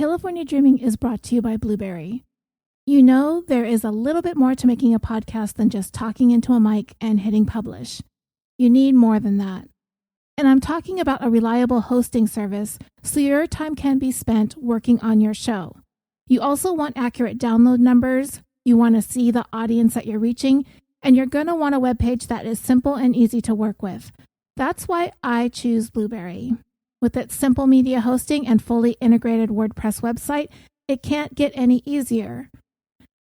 California Dreaming is brought to you by BLUBRRY. You know, there is a little bit more to making a podcast than just talking into a mic and hitting publish. You need more than that. And I'm talking about a reliable hosting service so your time can be spent working on your show. You also want accurate download numbers, you want to see the audience that you're reaching, and you're going to want a webpage that is simple and easy to work with. That's why I choose BLUBRRY. With its simple media hosting and fully integrated WordPress website, it can't get any easier.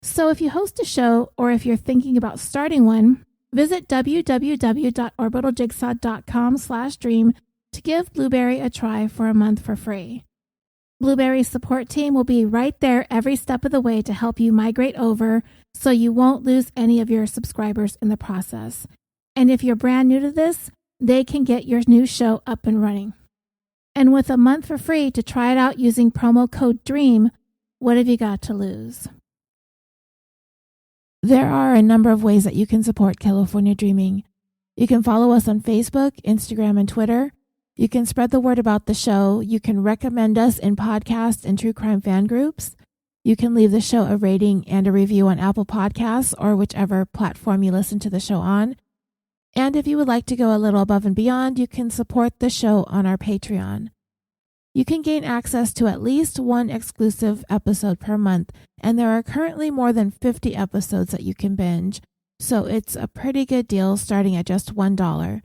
So if you host a show or if you're thinking about starting one, visit www.orbitaljigsaw.com/dream to give BLUBRRY a try for a month for free. BLUBRRY's support team will be right there every step of the way to help you migrate over so you won't lose any of your subscribers in the process. And if you're brand new to this, they can get your new show up and running. And with a month for free to try it out using promo code DREAM, what have you got to lose? There are a number of ways that you can support California Dreaming. You can follow us on Facebook, Instagram, and Twitter. You can spread the word about the show. You can recommend us in podcast and true crime fan groups. You can leave the show a rating and a review on Apple Podcasts or whichever platform you listen to the show on. And if you would like to go a little above and beyond, you can support the show on our Patreon. You can gain access to at least one exclusive episode per month, and there are currently more than 50 episodes that you can binge, so it's a pretty good deal starting at just $1.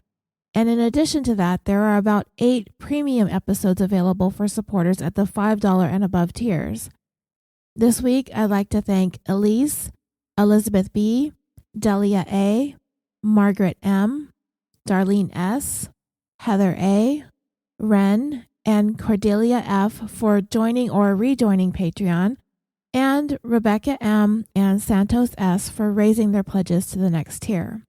And in addition to that, there are about 8 premium episodes available for supporters at the $5 and above tiers. This week, I'd like to thank Elise, Elizabeth B., Delia A., Margaret M., Darlene S., Heather A., Ren, and Cordelia F. for joining or rejoining Patreon, and Rebecca M. and Santos S. for raising their pledges to the next tier.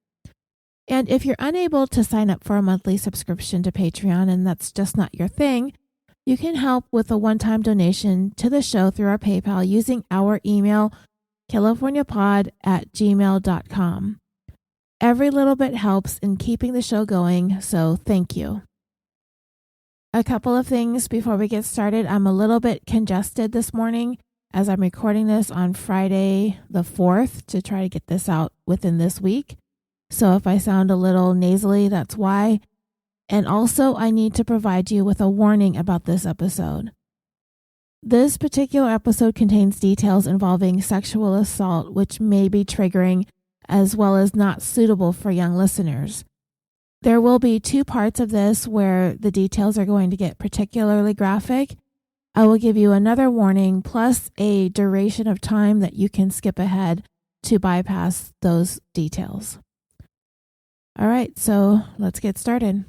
And if you're unable to sign up for a monthly subscription to Patreon and that's just not your thing, you can help with a one-time donation to the show through our PayPal using our email, californiapod@gmail.com. Every little bit helps in keeping the show going, so thank you. A couple of things before we get started. I'm a little bit congested this morning as I'm recording this on Friday the 4th to try to get this out within this week. So if I sound a little nasally, that's why. And also, I need to provide you with a warning about this episode. This particular episode contains details involving sexual assault, which may be triggering as well as not suitable for young listeners. There will be 2 parts of this where the details are going to get particularly graphic. I will give you another warning plus a duration of time that you can skip ahead to bypass those details. All right, so let's get started.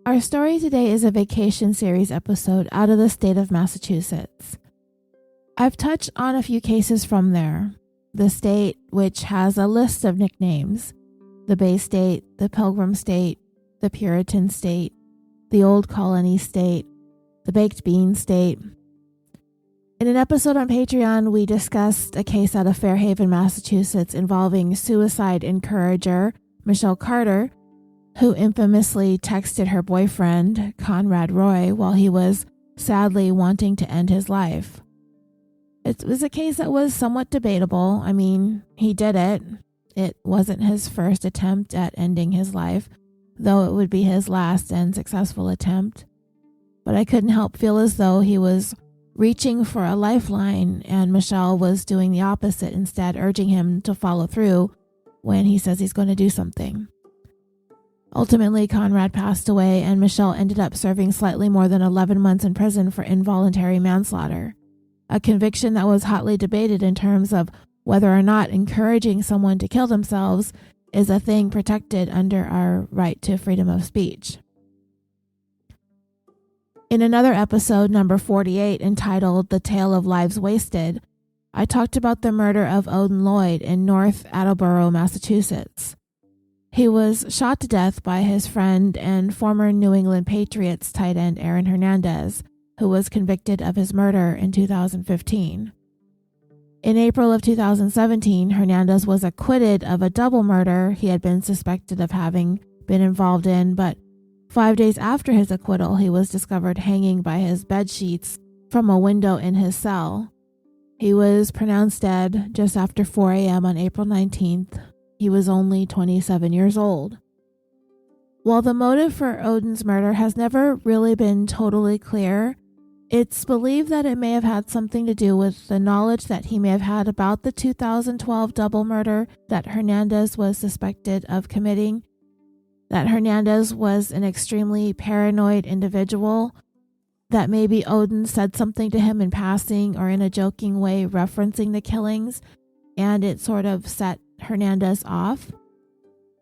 Our story today is a vacation series episode out of the state of Massachusetts. I've touched on a few cases from there. The state, which has a list of nicknames: the Bay State, the Pilgrim State, the Puritan State, the Old Colony State, the Baked Bean State. In an episode on Patreon, we discussed a case out of Fairhaven, Massachusetts involving suicide encourager Michelle Carter, who infamously texted her boyfriend, Conrad Roy, while he was sadly wanting to end his life. It was a case that was somewhat debatable. I mean, he did it. It wasn't his first attempt at ending his life, though it would be his last and successful attempt. But I couldn't help feel as though he was reaching for a lifeline and Michelle was doing the opposite, instead urging him to follow through when he says he's going to do something. Ultimately, Conrad passed away and Michelle ended up serving slightly more than 11 months in prison for involuntary manslaughter, a conviction that was hotly debated in terms of whether or not encouraging someone to kill themselves is a thing protected under our right to freedom of speech. In another episode, number 48, entitled The Tale of Lives Wasted, I talked about the murder of Odin Lloyd in North Attleboro, Massachusetts. He was shot to death by his friend and former New England Patriots tight end Darrin Fernandez, who was convicted of his murder in 2015. In April of 2017, Hernandez was acquitted of a double murder he had been suspected of having been involved in, but 5 days after his acquittal, he was discovered hanging by his bed sheets from a window in his cell. He was pronounced dead just after 4 a.m. on April 19th. He was only 27 years old. While the motive for Odin's murder has never really been totally clear, it's believed that it may have had something to do with the knowledge that he may have had about the 2012 double murder that Hernandez was suspected of committing, that Hernandez was an extremely paranoid individual, that maybe Odin said something to him in passing or in a joking way referencing the killings, and it sort of set Hernandez off.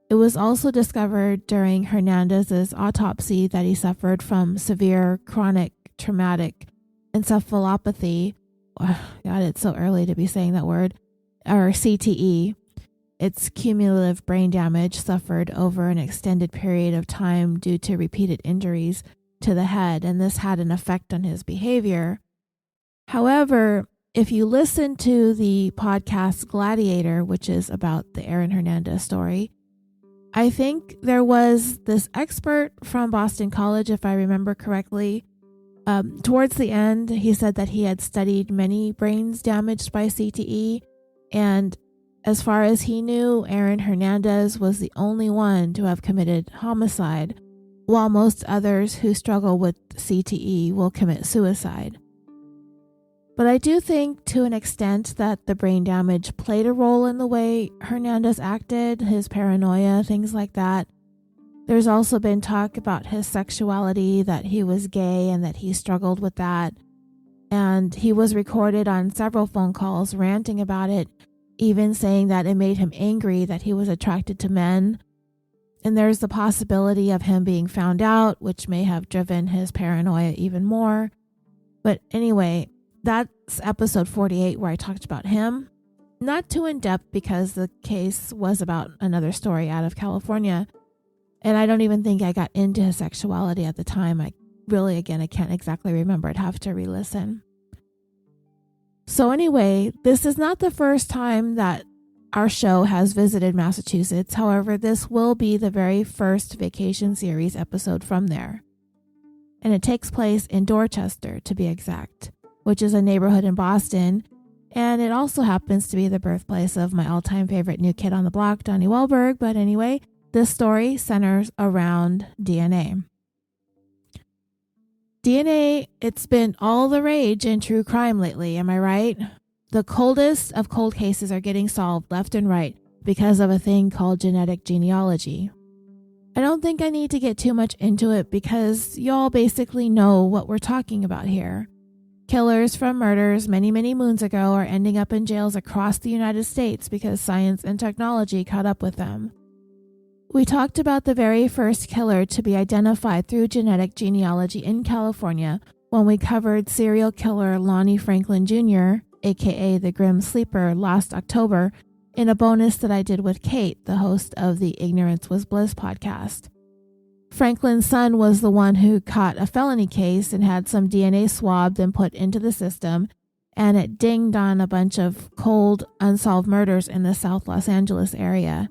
It was also discovered during Hernandez's autopsy that he suffered from severe chronic traumatic encephalopathy. Oh, God, it's so early to be saying that word. Or CTE. It's cumulative brain damage suffered over an extended period of time due to repeated injuries to the head, and this had an effect on his behavior. However, if you listen to the podcast Gladiator, which is about the Darrin Fernandez story, I think there was this expert from Boston College, if I remember correctly. Towards the end, he said that he had studied many brains damaged by CTE, and as far as he knew, Darrin Fernandez was the only one to have committed homicide, while most others who struggle with CTE will commit suicide. But I do think to an extent that the brain damage played a role in the way Hernandez acted, his paranoia, things like that. There's also been talk about his sexuality, that he was gay and that he struggled with that. And he was recorded on several phone calls ranting about it, even saying that it made him angry that he was attracted to men. And there's the possibility of him being found out, which may have driven his paranoia even more. But anyway, that's episode 48 where I talked about him. Not too in depth because the case was about another story out of California. And I don't even think I got into his sexuality at the time. I can't exactly remember. I'd have to re-listen. So anyway, this is not the first time that our show has visited Massachusetts. However, this will be the very first vacation series episode from there. And it takes place in Dorchester, to be exact, which is a neighborhood in Boston. And it also happens to be the birthplace of my all-time favorite new kid on the block, Donnie Wahlberg. But anyway, this story centers around DNA. DNA, it's been all the rage in true crime lately, am I right? The coldest of cold cases are getting solved left and right because of a thing called genetic genealogy. I don't think I need to get too much into it because y'all basically know what we're talking about here. Killers from murders many, many moons ago are ending up in jails across the United States because science and technology caught up with them. We talked about the very first killer to be identified through genetic genealogy in California when we covered serial killer Lonnie Franklin Jr., aka the Grim Sleeper, last October in a bonus that I did with Kate, the host of the Ignorance Was Bliss podcast. Franklin's son was the one who caught a felony case and had some DNA swabbed and put into the system, and it dinged on a bunch of cold, unsolved murders in the South Los Angeles area.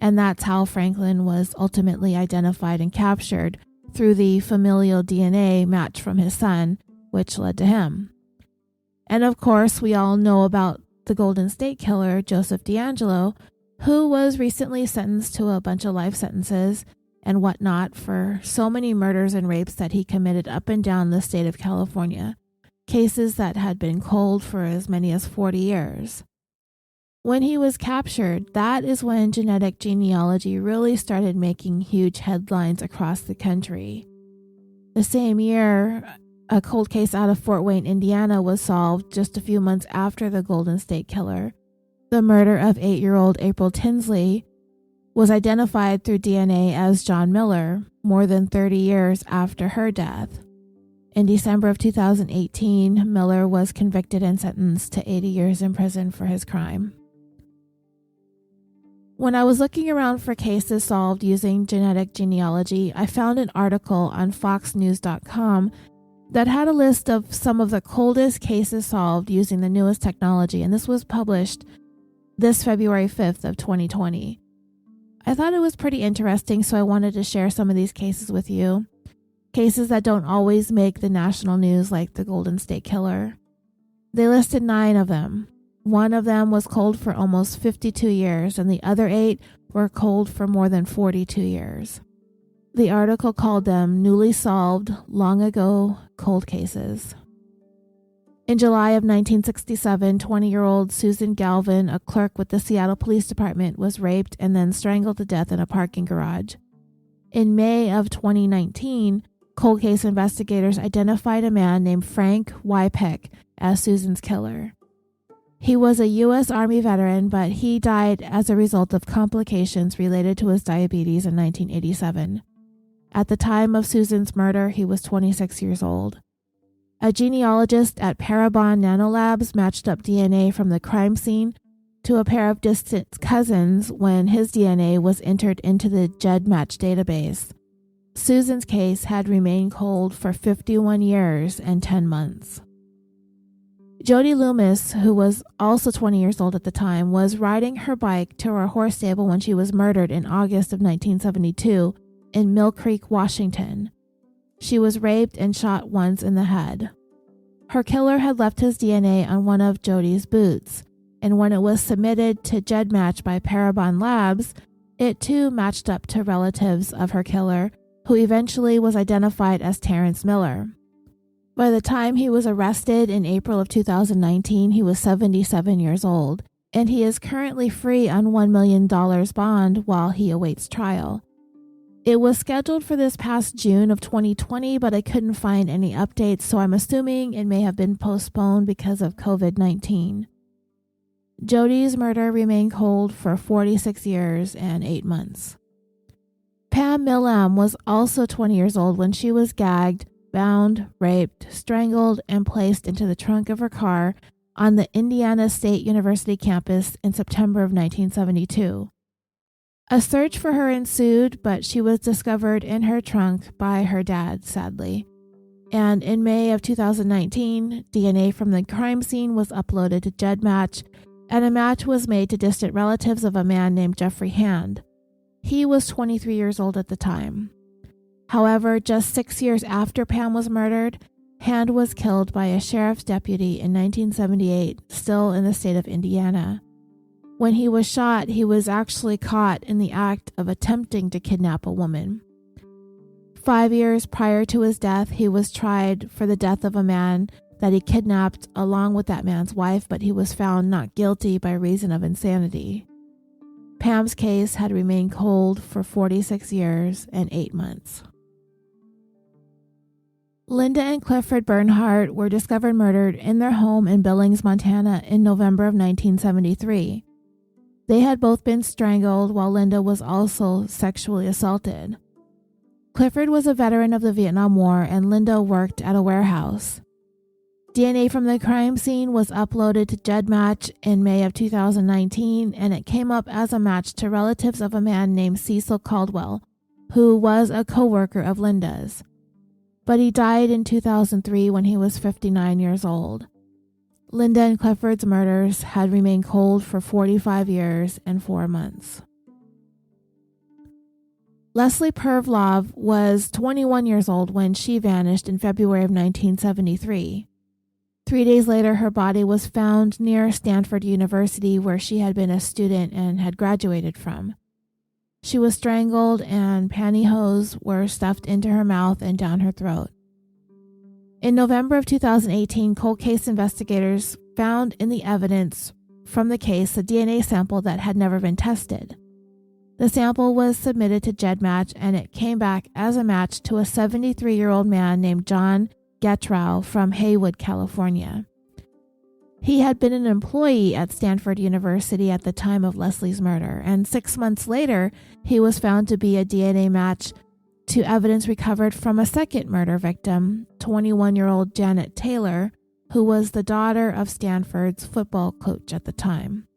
And that's how Franklin was ultimately identified and captured, through the familial DNA match from his son, which led to him. And of course, we all know about the Golden State Killer, Joseph DeAngelo, who was recently sentenced to a bunch of life sentences and whatnot for so many murders and rapes that he committed up and down the state of California, cases that had been cold for as many as 40 years. When he was captured, that is when genetic genealogy really started making huge headlines across the country. The same year, a cold case out of Fort Wayne, Indiana was solved just a few months after the Golden State Killer. The murder of 8-year-old April Tinsley was identified through DNA as John Miller, more than 30 years after her death. In December of 2018, Miller was convicted and sentenced to 80 years in prison for his crime. When I was looking around for cases solved using genetic genealogy, I found an article on foxnews.com that had a list of some of the coldest cases solved using the newest technology, and this was published this February 5th of 2020. I thought it was pretty interesting, so I wanted to share some of these cases with you. Cases that don't always make the national news, like the Golden State Killer. They listed 9 of them. One of them was cold for almost 52 years, and the other 8 were cold for more than 42 years. The article called them newly solved, long ago cold cases. In July of 1967, 20-year-old Susan Galvin, a clerk with the Seattle Police Department, was raped and then strangled to death in a parking garage. In May of 2019, cold case investigators identified a man named Frank Wypeck as Susan's killer. He was a U.S. Army veteran, but he died as a result of complications related to his diabetes in 1987. At the time of Susan's murder, he was 26 years old. A genealogist at Parabon Nanolabs matched up DNA from the crime scene to a pair of distant cousins when his DNA was entered into the GEDmatch database. Susan's case had remained cold for 51 years and 10 months. Jody Loomis, who was also 20 years old at the time, was riding her bike to her horse stable when she was murdered in August of 1972 in Mill Creek, Washington. She was raped and shot once in the head. Her killer had left his DNA on one of Jody's boots, and when it was submitted to GEDmatch by Parabon Labs, it too matched up to relatives of her killer, who eventually was identified as Terrence Miller. By the time he was arrested in April of 2019, he was 77 years old, and he is currently free on $1 million bond while he awaits trial. It was scheduled for this past June of 2020, but I couldn't find any updates, so I'm assuming it may have been postponed because of COVID-19. Jody's murder remained cold for 46 years and 8 months. Pam Milam was also 20 years old when she was gagged, bound, raped, strangled, and placed into the trunk of her car on the Indiana State University campus in September of 1972. A search for her ensued, but she was discovered in her trunk by her dad, sadly. And in May of 2019, DNA from the crime scene was uploaded to GEDmatch, and a match was made to distant relatives of a man named Jeffrey Hand. He was 23 years old at the time. However, just 6 years after Pam was murdered, Hand was killed by a sheriff's deputy in 1978, still in the state of Indiana. When he was shot, he was actually caught in the act of attempting to kidnap a woman. 5 years prior to his death, he was tried for the death of a man that he kidnapped along with that man's wife, but he was found not guilty by reason of insanity. Pam's case had remained cold for 46 years and 8 months. Linda and Clifford Bernhardt were discovered murdered in their home in Billings, Montana in November of 1973. They had both been strangled while Linda was also sexually assaulted. Clifford was a veteran of the Vietnam War and Linda worked at a warehouse. DNA from the crime scene was uploaded to GEDmatch in May of 2019, and it came up as a match to relatives of a man named Cecil Caldwell, who was a co-worker of Linda's. But he died in 2003 when he was 59 years old. Linda and Clifford's murders had remained cold for 45 years and 4 months. Leslie Pervlov was 21 years old when she vanished in February of 1973. 3 days later, her body was found near Stanford University, where she had been a student and had graduated from. She was strangled and pantyhose were stuffed into her mouth and down her throat. In November of 2018, cold case investigators found in the evidence from the case a DNA sample that had never been tested. The sample was submitted to GEDmatch, and it came back as a match to a 73-year-old man named John Getrow from Haywood, California. He had been an employee at Stanford University at the time of Leslie's murder, and 6 months later, he was found to be a DNA match to evidence recovered from a second murder victim, 21-year-old Janet Taylor, who was the daughter of Stanford's football coach at the time.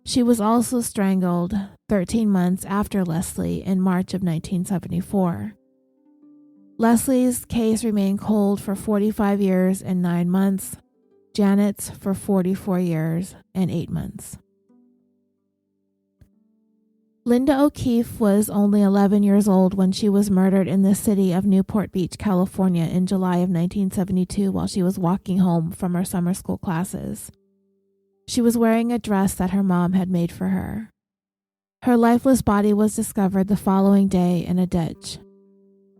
She was also strangled 13 months after Leslie in March of 1974. Leslie's case remained cold for 45 years and 9 months. Janet's for 44 years and 8 months. Linda O'Keefe was only 11 years old when she was murdered in the city of Newport Beach, California in July of 1972 while she was walking home from her summer school classes. She was wearing a dress that her mom had made for her. Her lifeless body was discovered the following day in a ditch.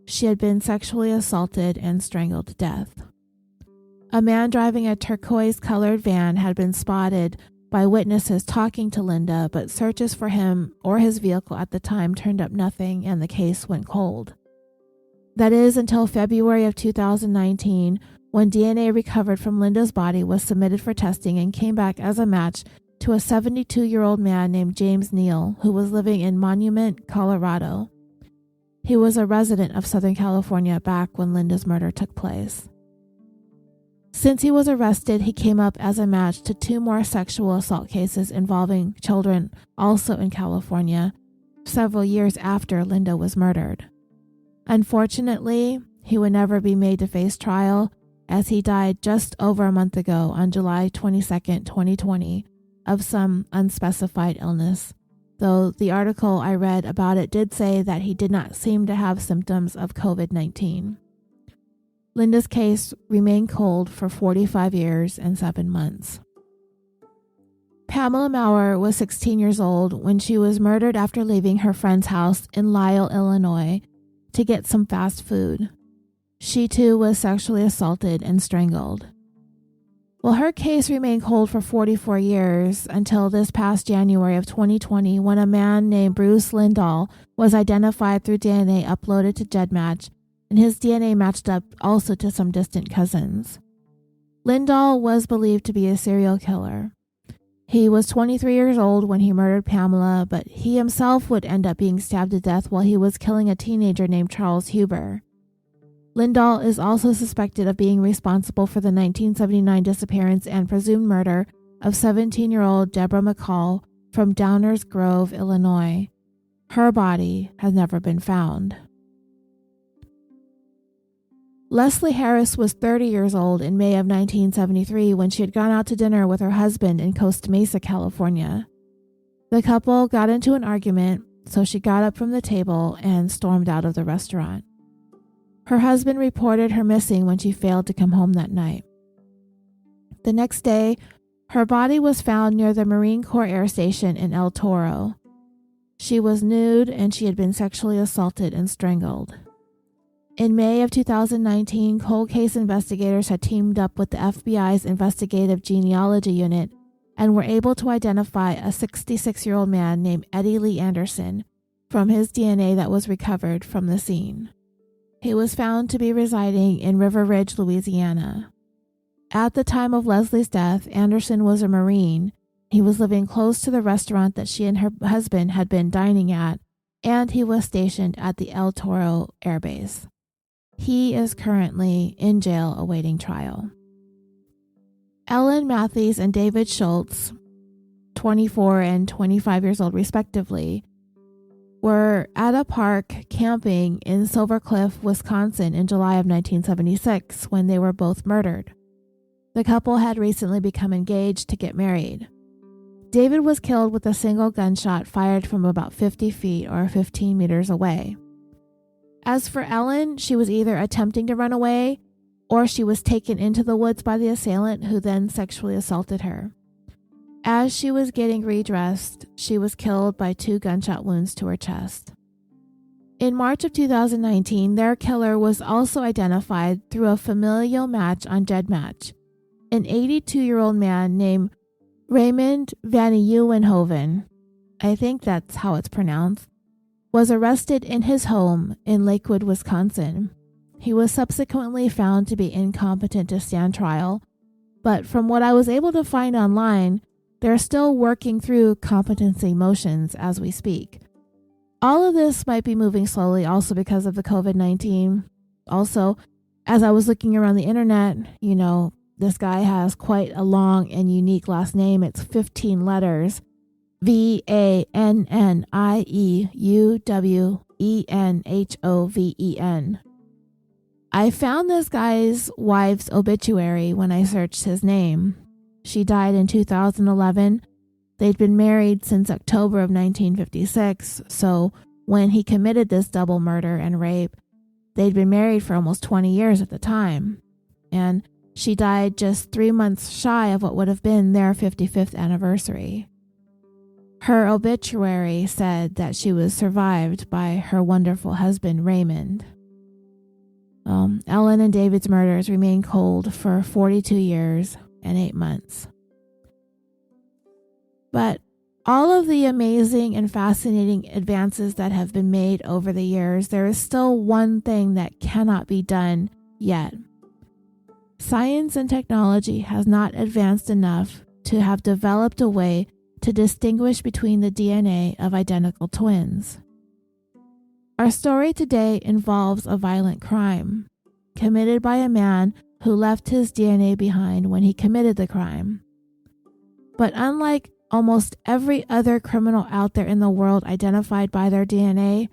She had been sexually assaulted and strangled to death. A man driving a turquoise-colored van had been spotted by witnesses talking to Linda, but searches for him or his vehicle at the time turned up nothing and the case went cold. That is until February of 2019, when DNA recovered from Linda's body was submitted for testing and came back as a match to a 72-year-old man named James Neal, who was living in Monument, Colorado. He was a resident of Southern California back when Linda's murder took place. Since he was arrested, he came up as a match to 2 more sexual assault cases involving children also in California, several years after Linda was murdered. Unfortunately, he would never be made to face trial, as he died just over a month ago on July 22, 2020, of some unspecified illness, though the article I read about it did say that he did not seem to have symptoms of COVID-19. Linda's case remained cold for 45 years and 7 months. Pamela Maurer was 16 years old when she was murdered after leaving her friend's house in Lisle, Illinois, to get some fast food. She too was sexually assaulted and strangled. Well, her case remained cold for 44 years until this past January of 2020 when a man named Bruce Lindahl was identified through DNA uploaded to GEDmatch, and his DNA matched up also to some distant cousins. Lindahl was believed to be a serial killer. He was 23 years old when he murdered Pamela, but he himself would end up being stabbed to death while he was killing a teenager named Charles Huber. Lindahl is also suspected of being responsible for the 1979 disappearance and presumed murder of 17-year-old Deborah McCall from Downers Grove, Illinois. Her body has never been found. Leslie Harris was 30 years old in May of 1973 when she had gone out to dinner with her husband in Costa Mesa, California. The couple got into an argument, so she got up from the table and stormed out of the restaurant. Her husband reported her missing when she failed to come home that night. The next day, her body was found near the Marine Corps Air Station in El Toro. She was nude and she had been sexually assaulted and strangled. In May of 2019, cold case investigators had teamed up with the FBI's Investigative Genealogy Unit and were able to identify a 66-year-old man named Eddie Lee Anderson from his DNA that was recovered from the scene. He was found to be residing in River Ridge, Louisiana. At the time of Leslie's death, Anderson was a Marine. He was living close to the restaurant that she and her husband had been dining at, and he was stationed at the El Toro Air Base. He is currently in jail awaiting trial. Ellen Matthews and David Schultz, 24 and 25 years old respectively, were at a park camping in Silver Cliff, Wisconsin in July of 1976 when they were both murdered. The couple had recently become engaged to get married. David was killed with a single gunshot fired from about 50 feet or 15 meters away. As for Ellen, she was either attempting to run away or she was taken into the woods by the assailant who then sexually assaulted her. As she was getting redressed, she was killed by 2 gunshot wounds to her chest. In March of 2019, their killer was also identified through a familial match on GEDmatch. An 82-year-old man named Raymond Van Nieuwenhoven, I think that's how it's pronounced, was arrested in his home in Lakewood, Wisconsin. He was subsequently found to be incompetent to stand trial, but from what I was able to find online, they're still working through competency motions as we speak. All of this might be moving slowly also because of the COVID-19. Also, as I was looking around the internet, this guy has quite a long and unique last name. It's 15 letters. VANNIEUWENHOVEN. I found this guy's wife's obituary when I searched his name. She died in 2011. They'd been married since October of 1956, so when he committed this double murder and rape, they'd been married for almost 20 years at the time. And she died just 3 months shy of what would have been their 55th anniversary. Her obituary said that she was survived by her wonderful husband, Raymond. Ellen and David's murders remained cold for 42 years and 8 months. But all of the amazing and fascinating advances that have been made over the years, there is still one thing that cannot be done yet. Science and technology has not advanced enough to have developed a way to distinguish between the DNA of identical twins. Our story today involves a violent crime committed by a man who left his DNA behind when he committed the crime. But unlike almost every other criminal out there in the world identified by their DNA,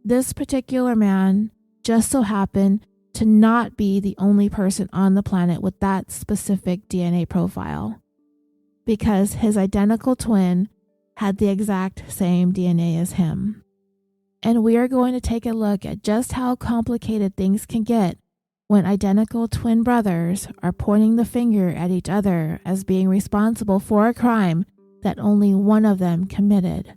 this particular man just so happened to not be the only person on the planet with that specific DNA profile, because his identical twin had the exact same DNA as him. And we are going to take a look at just how complicated things can get when identical twin brothers are pointing the finger at each other as being responsible for a crime that only one of them committed.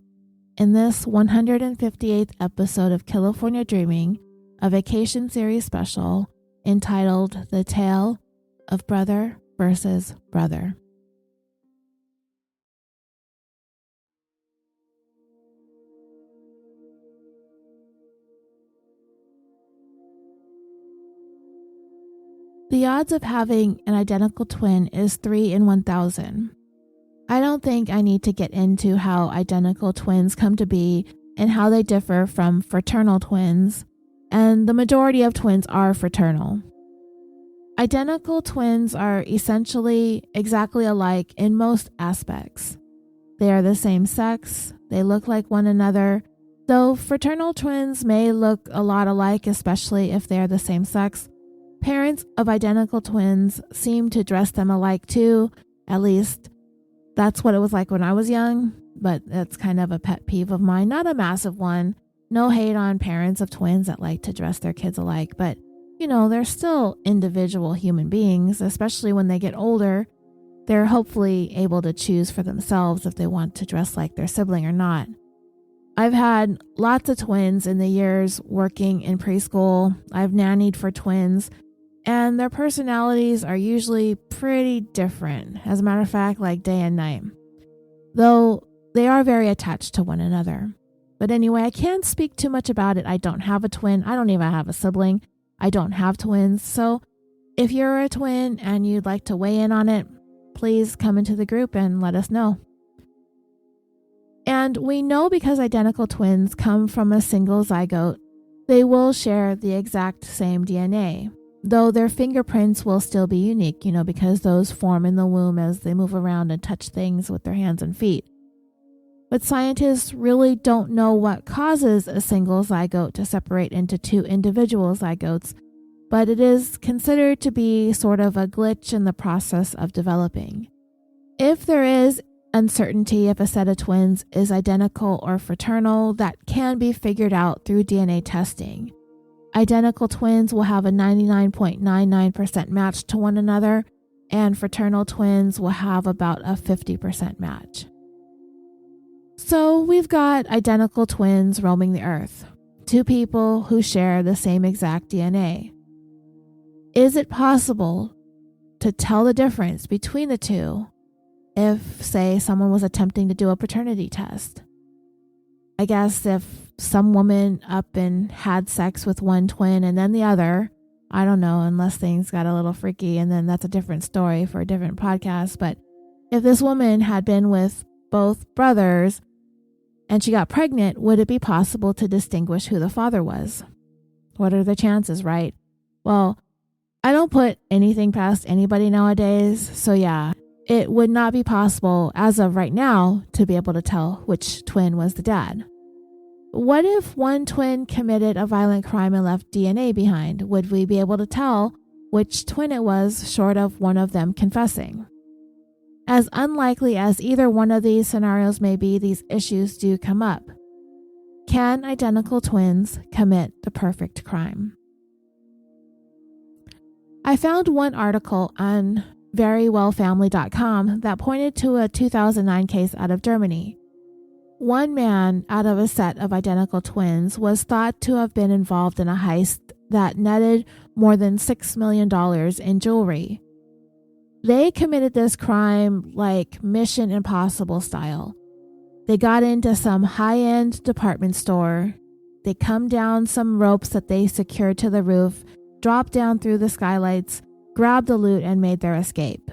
In this 158th episode of California Dreaming, a vacation series special entitled The Tale of Brother versus Brother. The odds of having an identical twin is 3 in 1,000. I don't think I need to get into how identical twins come to be and how they differ from fraternal twins, and the majority of twins are fraternal. Identical twins are essentially exactly alike in most aspects. They are the same sex, they look like one another, though fraternal twins may look a lot alike, especially if they are the same sex. Parents of identical twins seem to dress them alike too. At least that's what it was like when I was young, but that's kind of a pet peeve of mine. Not a massive one. No hate on parents of twins that like to dress their kids alike, but they're still individual human beings, especially when they get older. They're hopefully able to choose for themselves if they want to dress like their sibling or not. I've had lots of twins in the years working in preschool. I've nannied for twins, and their personalities are usually pretty different. As a matter of fact, like day and night. Though they are very attached to one another. But anyway, I can't speak too much about it. I don't have a twin. I don't even have a sibling. I don't have twins. So if you're a twin and you'd like to weigh in on it, please come into the group and let us know. And we know because identical twins come from a single zygote, they will share the exact same DNA, though their fingerprints will still be unique, because those form in the womb as they move around and touch things with their hands and feet. But scientists really don't know what causes a single zygote to separate into two individual zygotes, but it is considered to be sort of a glitch in the process of developing. If there is uncertainty if a set of twins is identical or fraternal, that can be figured out through DNA testing. Identical twins will have a 99.99% match to one another, and fraternal twins will have about a 50% match. So we've got identical twins roaming the earth, two people who share the same exact DNA. Is it possible to tell the difference between the two if, say, someone was attempting to do a paternity test? I guess if some woman up and had sex with one twin and then the other, I don't know, unless things got a little freaky, and then that's a different story for a different podcast. But if this woman had been with both brothers and she got pregnant, would it be possible to distinguish who the father was? What are the chances, right? Well, I don't put anything past anybody nowadays, so yeah, it would not be possible as of right now to be able to tell which twin was the dad. What if one twin committed a violent crime and left DNA behind? Would we be able to tell which twin it was, short of one of them confessing? As unlikely as either one of these scenarios may be, these issues do come up. Can identical twins commit the perfect crime? I found one article on verywellfamily.com that pointed to a 2009 case out of Germany. One man out of a set of identical twins was thought to have been involved in a heist that netted more than $6 million in jewelry. They committed this crime like Mission Impossible style. They got into some high-end department store. They come down some ropes that they secured to the roof, dropped down through the skylights, grabbed the loot, and made their escape.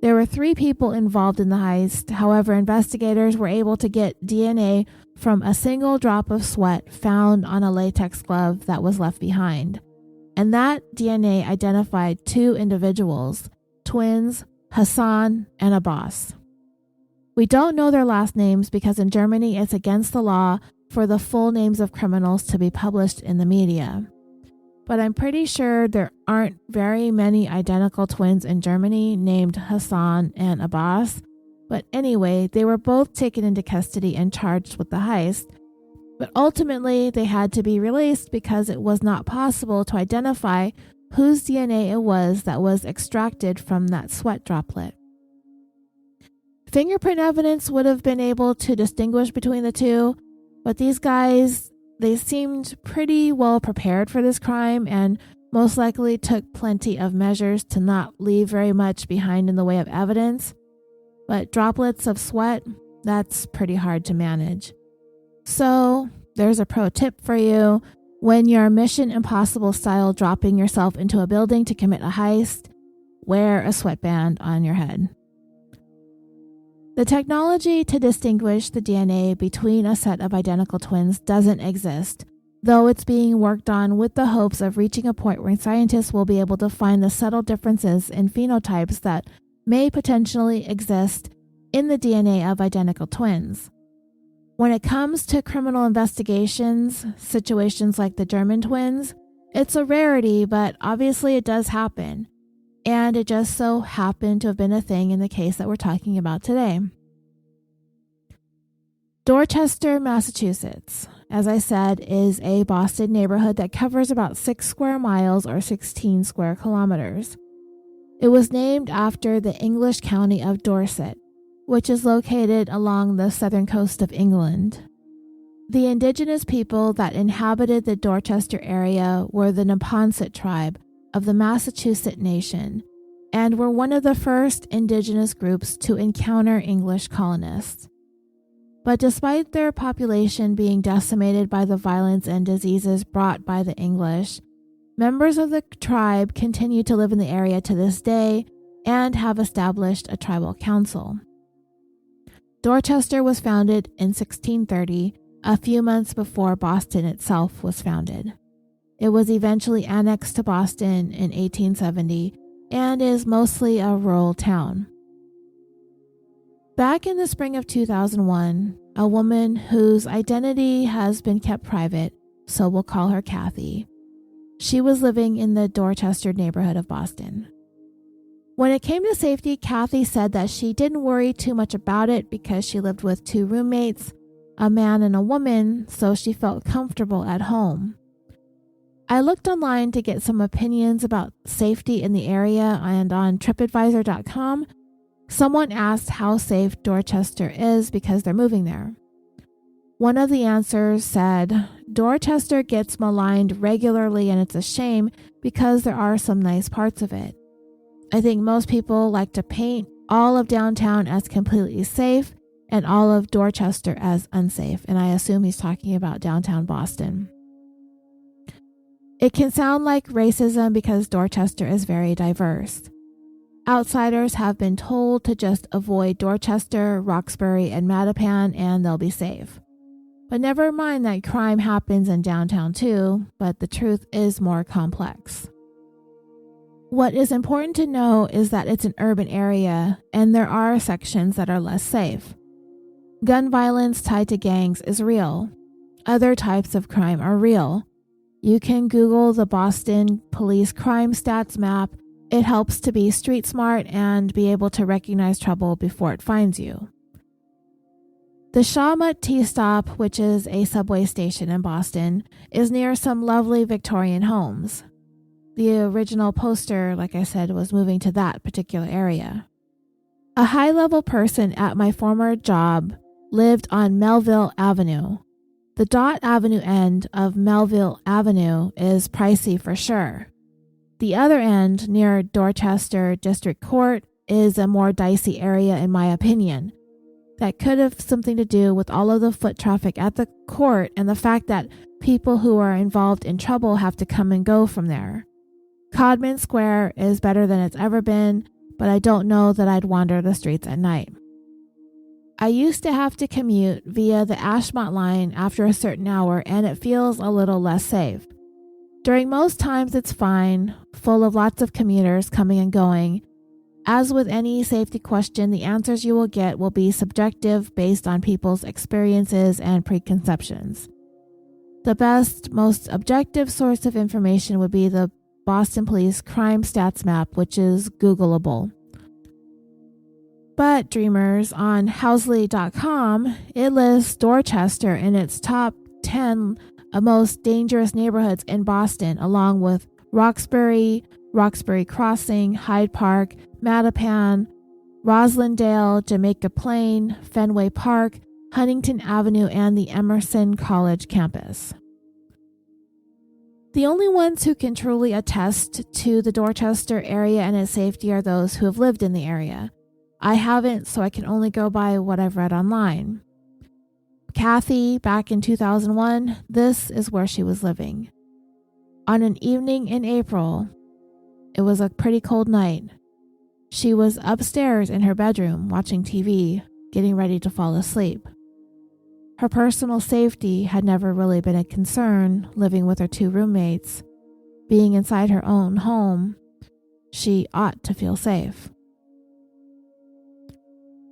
There were 3 people involved in the heist. However, investigators were able to get DNA from a single drop of sweat found on a latex glove that was left behind. And that DNA identified 2 individuals, twins, Hassan and Abbas. We don't know their last names because in Germany it's against the law for the full names of criminals to be published in the media. But I'm pretty sure there aren't very many identical twins in Germany named Hassan and Abbas. But anyway, they were both taken into custody and charged with the heist. But ultimately, they had to be released because it was not possible to identify whose DNA it was that was extracted from that sweat droplet. Fingerprint evidence would have been able to distinguish between the two, but these guys, they seemed pretty well prepared for this crime and most likely took plenty of measures to not leave very much behind in the way of evidence. But droplets of sweat, that's pretty hard to manage. So there's a pro tip for you. When you're Mission Impossible style dropping yourself into a building to commit a heist, wear a sweatband on your head. The technology to distinguish the DNA between a set of identical twins doesn't exist, though it's being worked on with the hopes of reaching a point where scientists will be able to find the subtle differences in phenotypes that may potentially exist in the DNA of identical twins. When it comes to criminal investigations, situations like the German twins, it's a rarity, but obviously it does happen. And it just so happened to have been a thing in the case that we're talking about today. Dorchester, Massachusetts, as I said, is a Boston neighborhood that covers about 6 square miles or 16 square kilometers. It was named after the English county of Dorset, which is located along the southern coast of England. The indigenous people that inhabited the Dorchester area were the Neponset tribe of the Massachusetts Nation and were one of the first indigenous groups to encounter English colonists. But despite their population being decimated by the violence and diseases brought by the English, members of the tribe continue to live in the area to this day and have established a tribal council. Dorchester was founded in 1630, a few months before Boston itself was founded. It was eventually annexed to Boston in 1870 and is mostly a rural town. Back in the spring of 2001, a woman whose identity has been kept private, so we'll call her Kathy, she was living in the Dorchester neighborhood of Boston. When it came to safety, Kathy said that she didn't worry too much about it because she lived with 2 roommates, a man and a woman, so she felt comfortable at home. I looked online to get some opinions about safety in the area, and on TripAdvisor.com, someone asked how safe Dorchester is because they're moving there. One of the answers said, Dorchester gets maligned regularly and it's a shame because there are some nice parts of it. I think most people like to paint all of downtown as completely safe and all of Dorchester as unsafe, and I assume he's talking about downtown Boston. It can sound like racism because Dorchester is very diverse. Outsiders have been told to just avoid Dorchester, Roxbury, and Mattapan and they'll be safe. But never mind that crime happens in downtown too, but the truth is more complex. What is important to know is that it's an urban area and there are sections that are less safe. Gun violence tied to gangs is real. other types of crime are real. You can Google the Boston Police Crime Stats map. It helps to be street smart and be able to recognize trouble before it finds you. The Shawmut T-Stop, which is a subway station in Boston, is near some lovely Victorian homes. The original poster, like I said, was moving to that particular area. A high-level person at my former job lived on Melville Avenue. The Dot Avenue end of Melville Avenue is pricey for sure. The other end, near Dorchester District Court, is a more dicey area in my opinion. That could have something to do with all of the foot traffic at the court and the fact that people who are involved in trouble have to come and go from there. Codman Square is better than it's ever been, but I don't know that I'd wander the streets at night. I used to have to commute via the Ashmont line after a certain hour, and it feels a little less safe. During most times it's fine, full of lots of commuters coming and going. As with any safety question, the answers you will get will be subjective based on people's experiences and preconceptions. The best, most objective source of information would be the Boston Police Crime Stats map, which is Googleable. But dreamers, on Housley.com, it lists Dorchester in its top 10 most dangerous neighborhoods in Boston, along with Roxbury, Roxbury Crossing, Hyde Park, Mattapan, Roslindale, Jamaica Plain, Fenway Park, Huntington Avenue, and the Emerson College campus. The only ones who can truly attest to the Dorchester area and its safety are those who have lived in the area. I haven't, so I can only go by what I've read online. Kathy, back in 2001, this is where she was living. On an evening in April, it was a pretty cold night. She was upstairs in her bedroom watching TV, getting ready to fall asleep. Her personal safety had never really been a concern, living with her two roommates. Being inside her own home, she ought to feel safe.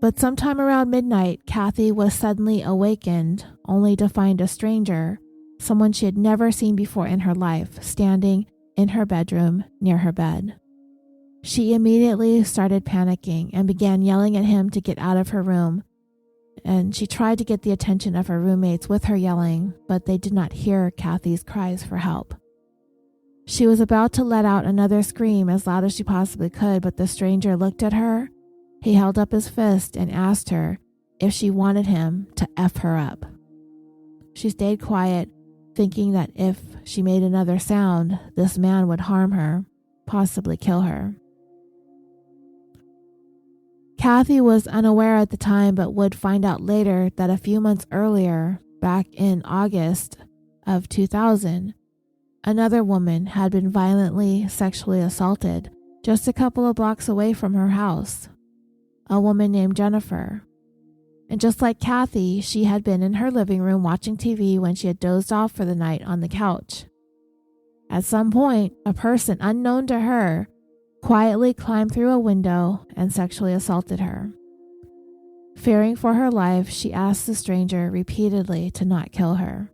But sometime around midnight, Kathy was suddenly awakened, only to find a stranger, someone she had never seen before in her life, standing in her bedroom near her bed. She immediately started panicking and began yelling at him to get out of her room, and she tried to get the attention of her roommates with her yelling, but they did not hear Kathy's cries for help. She was about to let out another scream as loud as she possibly could, but the stranger looked at her. He held up his fist and asked her if she wanted him to F her up. She stayed quiet, thinking that if she made another sound, this man would harm her, possibly kill her. Kathy was unaware at the time, but would find out later that a few months earlier, back in August of 2000, another woman had been violently sexually assaulted just a couple of blocks away from her house. A woman named Jennifer. And just like Kathy, she had been in her living room watching TV when she had dozed off for the night on the couch. At some point, a person unknown to her quietly climbed through a window and sexually assaulted her. Fearing for her life, she asked the stranger repeatedly to not kill her.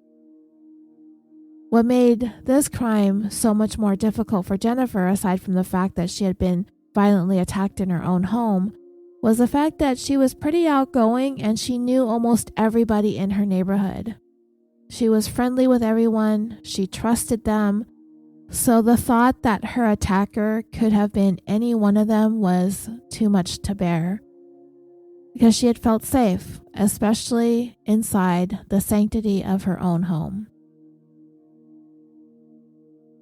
What made this crime so much more difficult for Jennifer, aside from the fact that she had been violently attacked in her own home, was the fact that she was pretty outgoing and she knew almost everybody in her neighborhood. She was friendly with everyone, she trusted them, so the thought that her attacker could have been any one of them was too much to bear, because she had felt safe, especially inside the sanctity of her own home.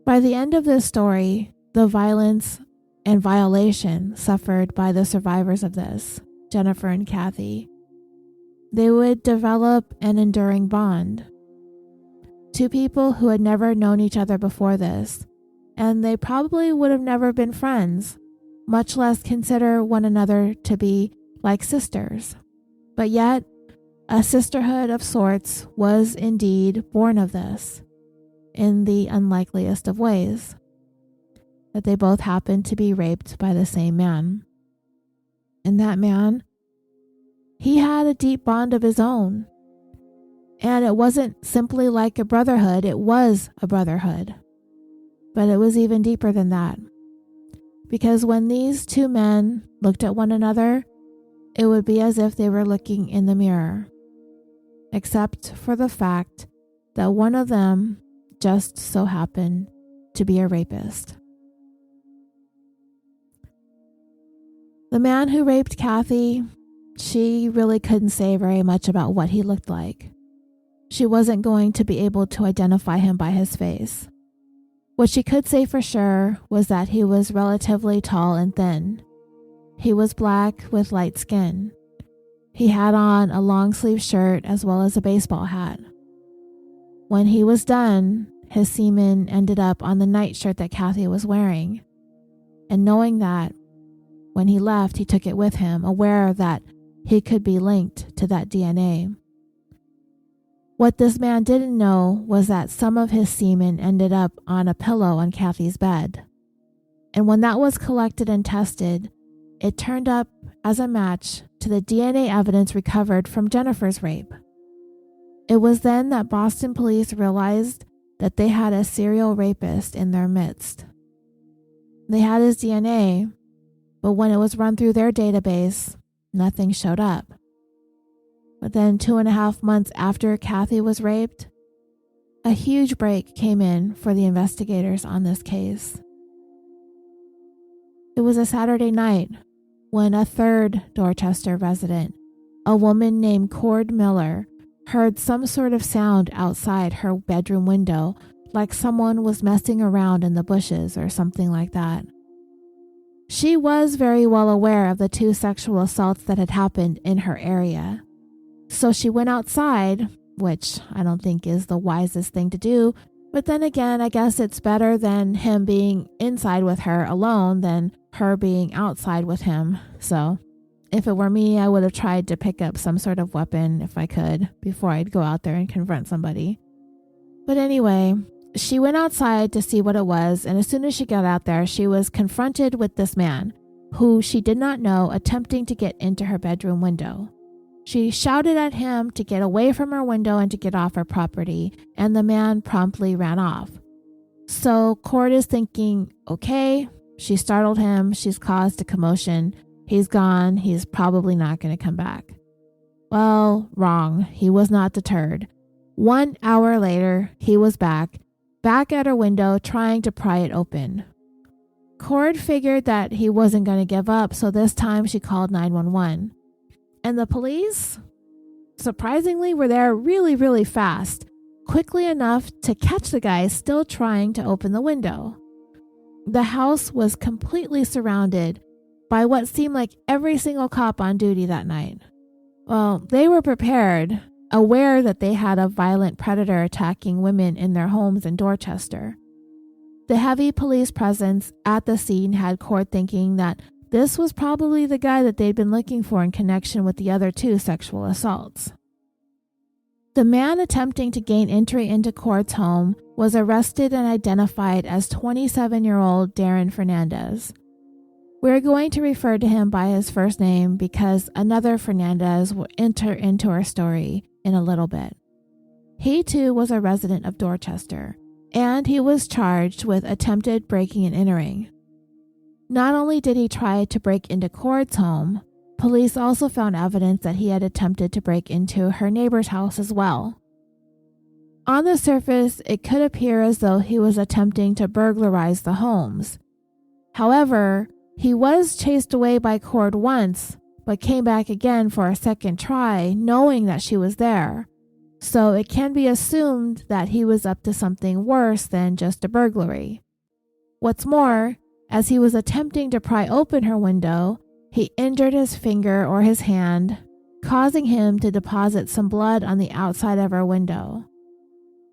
By the end of this story, the violence and violation suffered by the survivors of this, Jennifer and Kathy, they would develop an enduring bond. Two people who had never known each other before this, and they probably would have never been friends, much less consider one another to be like sisters. But yet, a sisterhood of sorts was indeed born of this, in the unlikeliest of ways, that they both happened to be raped by the same man. And that man, he had a deep bond of his own. And it wasn't simply like a brotherhood, it was a brotherhood. But it was even deeper than that. Because when these two men looked at one another, it would be as if they were looking in the mirror. Except for the fact that one of them just so happened to be a rapist. The man who raped Kathy, she really couldn't say very much about what he looked like. She wasn't going to be able to identify him by his face. What she could say for sure was that he was relatively tall and thin. He was black with light skin. He had on a long-sleeve shirt as well as a baseball hat. When he was done, his semen ended up on the nightshirt that Kathy was wearing. And knowing that, when he left, he took it with him, aware that he could be linked to that DNA. What this man didn't know was that some of his semen ended up on a pillow on Kathy's bed. And when that was collected and tested, it turned up as a match to the DNA evidence recovered from Jennifer's rape. It was then that Boston police realized that they had a serial rapist in their midst. They had his DNA, but when it was run through their database, nothing showed up. But then 2.5 months after Kathy was raped, a huge break came in for the investigators on this case. It was a Saturday night when a third Dorchester resident, a woman named Cord Miller, heard some sort of sound outside her bedroom window, like someone was messing around in the bushes or something like that. She was very well aware of the 2 sexual assaults that had happened in her area. So she went outside, which I don't think is the wisest thing to do, but then again, I guess it's better than him being inside with her alone than her being outside with him. So if it were me, I would have tried to pick up some sort of weapon if I could before I'd go out there and confront somebody. But anyway, she went outside to see what it was, and as soon as she got out there, she was confronted with this man, who she did not know, attempting to get into her bedroom window. She shouted at him to get away from her window and to get off her property, and the man promptly ran off. So Cord is thinking, okay, she startled him, she's caused a commotion, he's gone, he's probably not going to come back. Well, wrong, he was not deterred. 1 hour later, he was back at her window trying to pry it open. Cord figured that he wasn't going to give up, so this time she called 911. And the police, surprisingly, were there really, really fast, quickly enough to catch the guy still trying to open the window. The house was completely surrounded by what seemed like every single cop on duty that night. Well, they were prepared, aware that they had a violent predator attacking women in their homes in Dorchester. The heavy police presence at the scene had Cord thinking that this was probably the guy that they'd been looking for in connection with the other 2 sexual assaults. The man attempting to gain entry into Cord's home was arrested and identified as 27-year-old Darrin Fernandez. We're going to refer to him by his first name because another Fernandez will enter into our story in a little bit. He too was a resident of Dorchester, and he was charged with attempted breaking and entering. Not only did he try to break into Cord's home, police also found evidence that he had attempted to break into her neighbor's house as well. On the surface, it could appear as though he was attempting to burglarize the homes. However, he was chased away by Cord once, but came back again for a second try, knowing that she was there. So it can be assumed that he was up to something worse than just a burglary. What's more, as he was attempting to pry open her window, he injured his finger or his hand, causing him to deposit some blood on the outside of her window.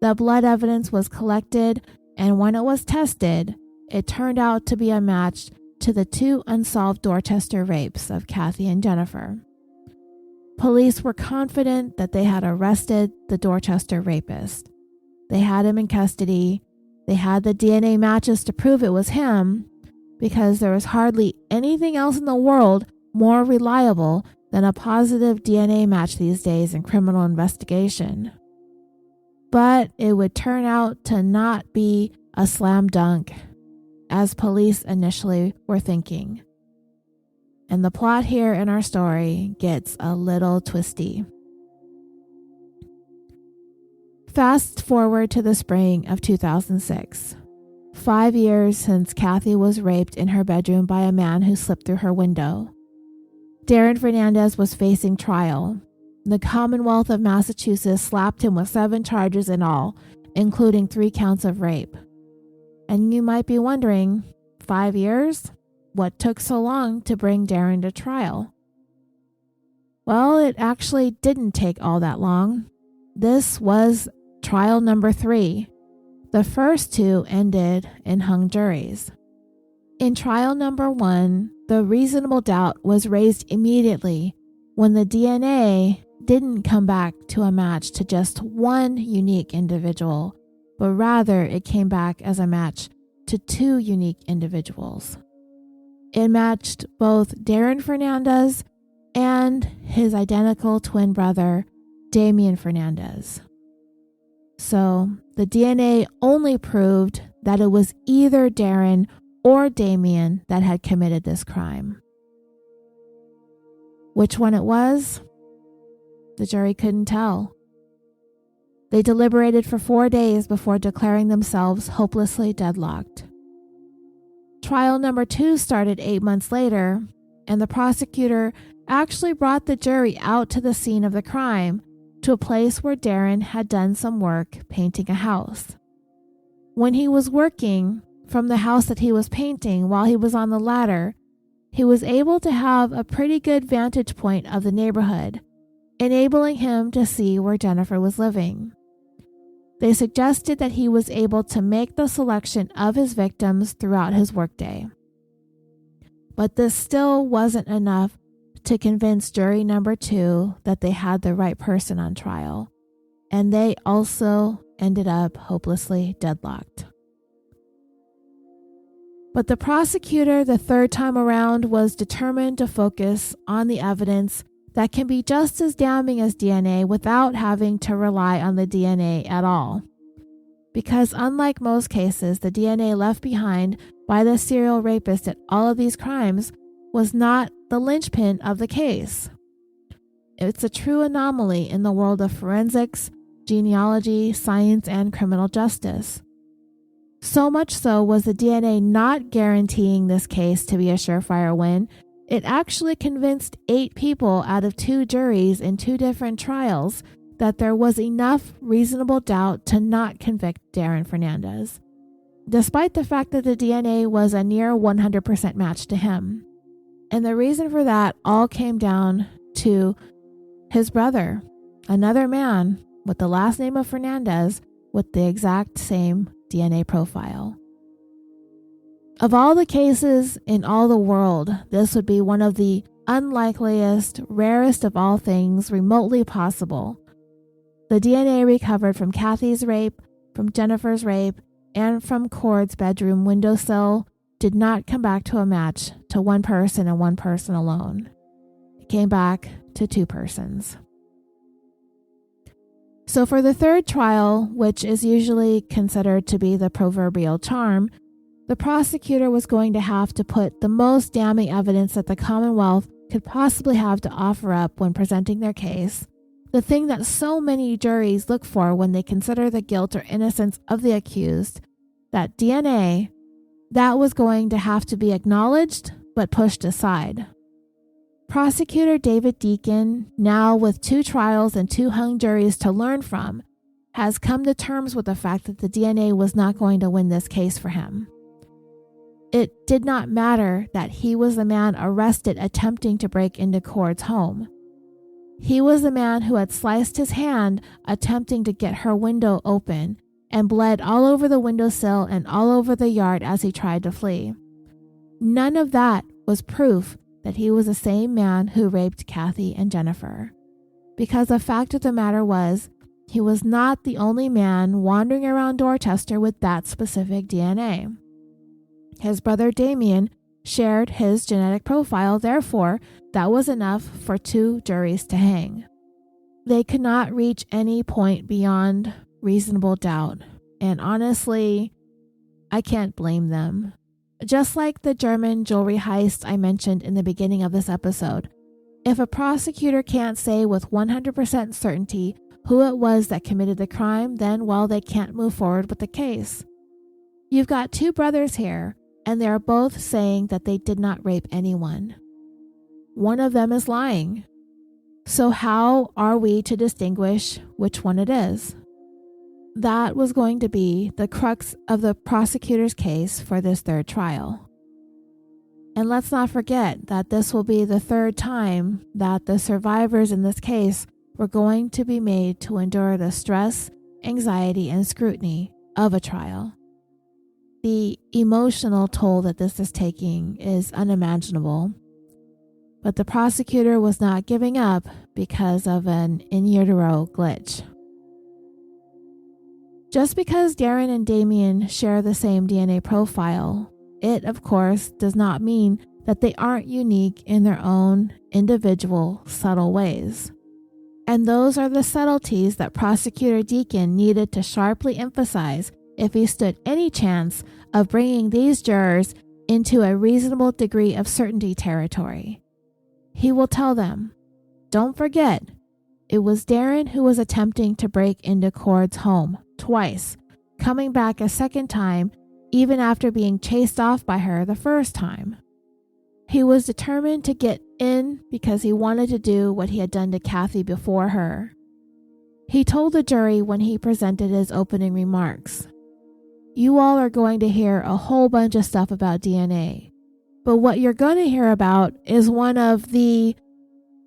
The blood evidence was collected, and when it was tested, it turned out to be a match to the 2 unsolved Dorchester rapes of Kathy and Jennifer. Police were confident that they had arrested the Dorchester rapist. They had him in custody. They had the DNA matches to prove it was him, because there was hardly anything else in the world more reliable than a positive DNA match these days in criminal investigation. But it would turn out to not be a slam dunk, as police initially were thinking. And the plot here in our story gets a little twisty. Fast forward to the spring of 2006. 5 years since Kathy was raped in her bedroom by a man who slipped through her window. Darrin Fernandez was facing trial. The Commonwealth of Massachusetts slapped him with 7 charges in all, including 3 counts of rape. And you might be wondering, 5 years? What took so long to bring Darrin to trial? Well, it actually didn't take all that long. This was trial number 3. The first 2 ended in hung juries. In trial number 1, the reasonable doubt was raised immediately when the DNA didn't come back to a match to just one unique individual, but rather it came back as a match to 2 unique individuals. It matched both Darrin Fernandez and his identical twin brother, Damien Fernandez. So the DNA only proved that it was either Darrin or Damien that had committed this crime. Which one it was? The jury couldn't tell. They deliberated for 4 days before declaring themselves hopelessly deadlocked. Trial number 2 started 8 months later, and the prosecutor actually brought the jury out to the scene of the crime, to a place where Darrin had done some work painting a house. When he was working from the house that he was painting while he was on the ladder, he was able to have a pretty good vantage point of the neighborhood, enabling him to see where Jennifer was living. They suggested that he was able to make the selection of his victims throughout his workday. But this still wasn't enough to convince jury number 2 that they had the right person on trial, and they also ended up hopelessly deadlocked. But the prosecutor the third time around was determined to focus on the evidence that can be just as damning as DNA without having to rely on the DNA at all. Because unlike most cases, the DNA left behind by the serial rapist at all of these crimes was not the linchpin of the case. It's a true anomaly in the world of forensics, genealogy, science, and criminal justice. So much so was the DNA not guaranteeing this case to be a surefire win. It actually convinced 8 people out of 2 juries in 2 different trials that there was enough reasonable doubt to not convict Darrin Fernandez, despite the fact that the DNA was a near 100% match to him. And the reason for that all came down to his brother, another man with the last name of Fernandez with the exact same DNA profile. Of all the cases in all the world, this would be one of the unlikeliest, rarest of all things remotely possible. The DNA recovered from Kathy's rape, from Jennifer's rape, and from Cord's bedroom windowsill did not come back to a match to one person and one person alone. It came back to 2 persons. So for the third trial, which is usually considered to be the proverbial charm, the prosecutor was going to have to put the most damning evidence that the Commonwealth could possibly have to offer up when presenting their case, the thing that so many juries look for when they consider the guilt or innocence of the accused, that DNA, that was going to have to be acknowledged but pushed aside. Prosecutor David Deacon, now with 2 trials and 2 hung juries to learn from, has come to terms with the fact that the DNA was not going to win this case for him. It did not matter that he was the man arrested attempting to break into Cord's home. He was the man who had sliced his hand attempting to get her window open and bled all over the windowsill and all over the yard as he tried to flee. None of that was proof that he was the same man who raped Kathy and Jennifer, because the fact of the matter was, he was not the only man wandering around Dorchester with that specific DNA. His brother Damien shared his genetic profile, therefore, that was enough for 2 juries to hang. They could not reach any point beyond reasonable doubt. And honestly, I can't blame them. Just like the German jewelry heist I mentioned in the beginning of this episode, if a prosecutor can't say with 100% certainty who it was that committed the crime, then, well, they can't move forward with the case. You've got two brothers here, and they are both saying that they did not rape anyone. One of them is lying. So how are we to distinguish which one it is? That was going to be the crux of the prosecutor's case for this third trial. And let's not forget that this will be the third time that the survivors in this case were going to be made to endure the stress, anxiety, and scrutiny of a trial. The emotional toll that this is taking is unimaginable. But the prosecutor was not giving up because of an in utero glitch. Just because Darrin and Damien share the same DNA profile, it, of course, does not mean that they aren't unique in their own individual, subtle ways. And those are the subtleties that Prosecutor Deacon needed to sharply emphasize if he stood any chance of bringing these jurors into a reasonable degree of certainty territory. He will tell them, don't forget, it was Darrin who was attempting to break into Cord's home twice, coming back a second time even after being chased off by her the first time. He was determined to get in because he wanted to do what he had done to Kathy before her. He told the jury when he presented his opening remarks, "You all are going to hear a whole bunch of stuff about DNA, but what you're going to hear about is one of the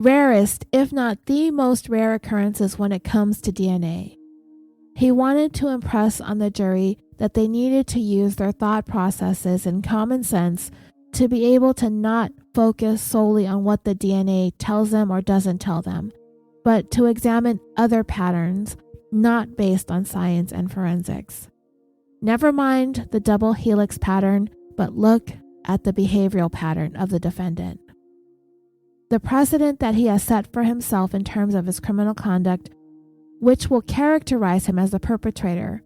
rarest, if not the most rare occurrences when it comes to DNA." He wanted to impress on the jury that they needed to use their thought processes and common sense to be able to not focus solely on what the DNA tells them or doesn't tell them, but to examine other patterns not based on science and forensics. Never mind the double helix pattern, but look at the behavioral pattern of the defendant. The precedent that he has set for himself in terms of his criminal conduct, which will characterize him as the perpetrator,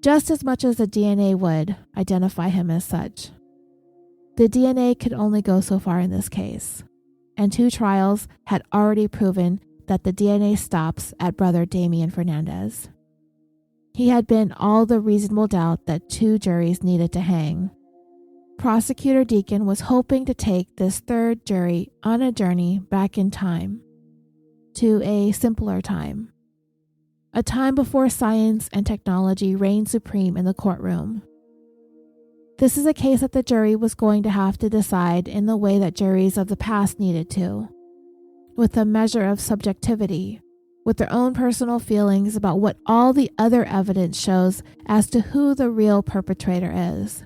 just as much as the DNA would identify him as such. The DNA could only go so far in this case, and 2 trials had already proven that the DNA stops at brother Darrin Fernandez. He had been all the reasonable doubt that 2 juries needed to hang. Prosecutor Deacon was hoping to take this third jury on a journey back in time, to a simpler time, a time before science and technology reigned supreme in the courtroom. This is a case that the jury was going to have to decide in the way that juries of the past needed to, with a measure of subjectivity, with their own personal feelings about what all the other evidence shows as to who the real perpetrator is.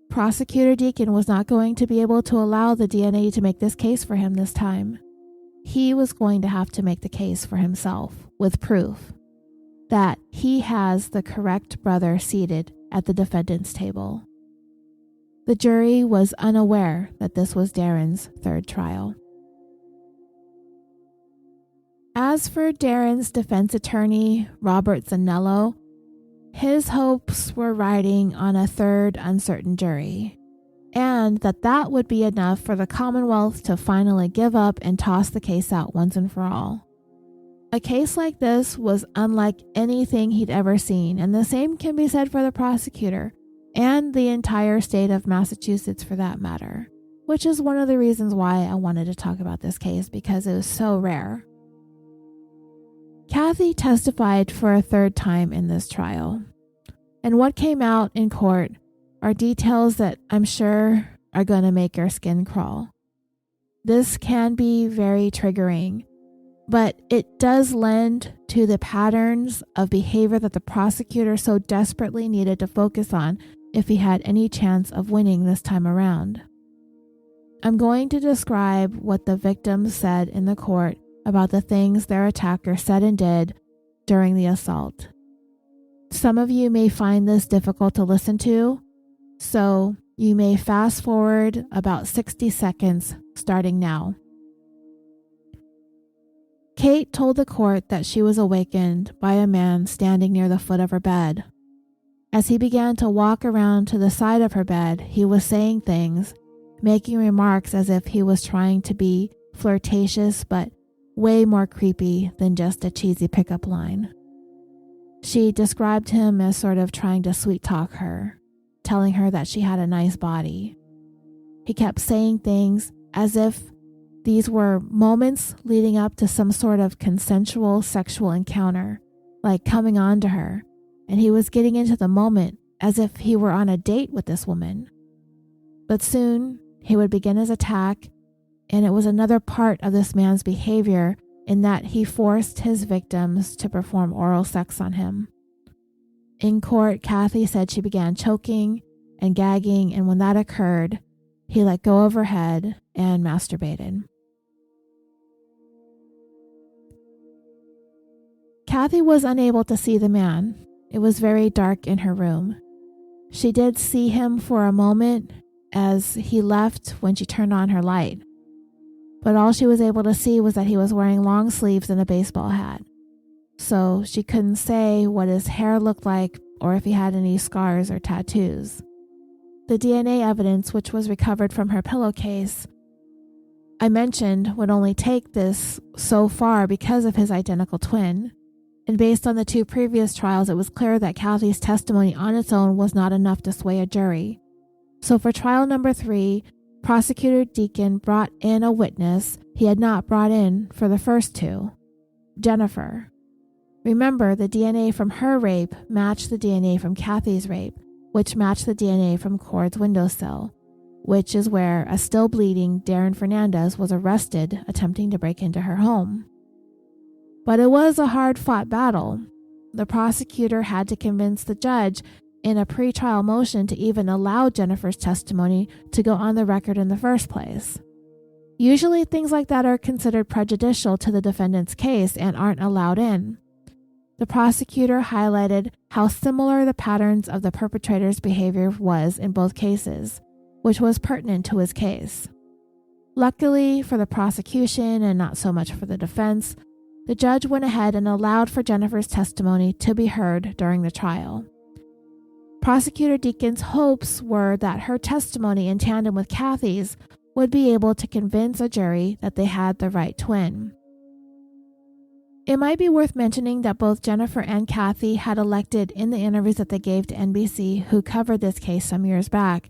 Prosecutor Deacon was not going to be able to allow the DNA to make this case for him this time. He was going to have to make the case for himself with proof that he has the correct brother seated at the defendant's table. The jury was unaware that this was Darrin's third trial. As for Darrin's defense attorney, Robert Zanello, his hopes were riding on a third uncertain jury, and that would be enough for the Commonwealth to finally give up and toss the case out once and for all. A case like this was unlike anything he'd ever seen, and the same can be said for the prosecutor, and the entire state of Massachusetts for that matter, which is one of the reasons why I wanted to talk about this case, because it was so rare. Kathy testified for a third time in this trial, and what came out in court are details that I'm sure are going to make your skin crawl. This can be very triggering, but it does lend to the patterns of behavior that the prosecutor so desperately needed to focus on if he had any chance of winning this time around. I'm going to describe what the victims said in the court about the things their attacker said and did during the assault. Some of you may find this difficult to listen to, so you may fast forward about 60 seconds starting now. Kate told the court that she was awakened by a man standing near the foot of her bed. As he began to walk around to the side of her bed, he was saying things, making remarks as if he was trying to be flirtatious but way more creepy than just a cheesy pickup line. She described him as sort of trying to sweet talk her, telling her that she had a nice body. He kept saying things as if these were moments leading up to some sort of consensual sexual encounter, like coming on to her, and he was getting into the moment as if he were on a date with this woman. But soon, he would begin his attack, and it was another part of this man's behavior in that he forced his victims to perform oral sex on him. In court, Kathy said she began choking and gagging, and when that occurred, he let go of her head and masturbated. Kathy was unable to see the man. It was very dark in her room. She did see him for a moment as he left when she turned on her light, but all she was able to see was that he was wearing long sleeves and a baseball hat. So she couldn't say what his hair looked like or if he had any scars or tattoos. The DNA evidence, which was recovered from her pillowcase, I mentioned would only take this so far because of his identical twin. And based on the 2 previous trials, it was clear that Kathy's testimony on its own was not enough to sway a jury. So for trial number 3, Prosecutor Deacon brought in a witness he had not brought in for the first 2, Jennifer. Remember, the DNA from her rape matched the DNA from Kathy's rape, which matched the DNA from Cord's windowsill, which is where a still bleeding Darrin Fernandez was arrested attempting to break into her home. But it was a hard-fought battle. The prosecutor had to convince the judge in a pretrial motion to even allow Jennifer's testimony to go on the record in the first place. Usually things like that are considered prejudicial to the defendant's case and aren't allowed in. The prosecutor highlighted how similar the patterns of the perpetrator's behavior was in both cases, which was pertinent to his case. Luckily for the prosecution and not so much for the defense, the judge went ahead and allowed for Jennifer's testimony to be heard during the trial. Prosecutor Deacon's hopes were that her testimony in tandem with Kathy's would be able to convince a jury that they had the right twin. It might be worth mentioning that both Jennifer and Kathy had elected in the interviews that they gave to NBC, who covered this case some years back.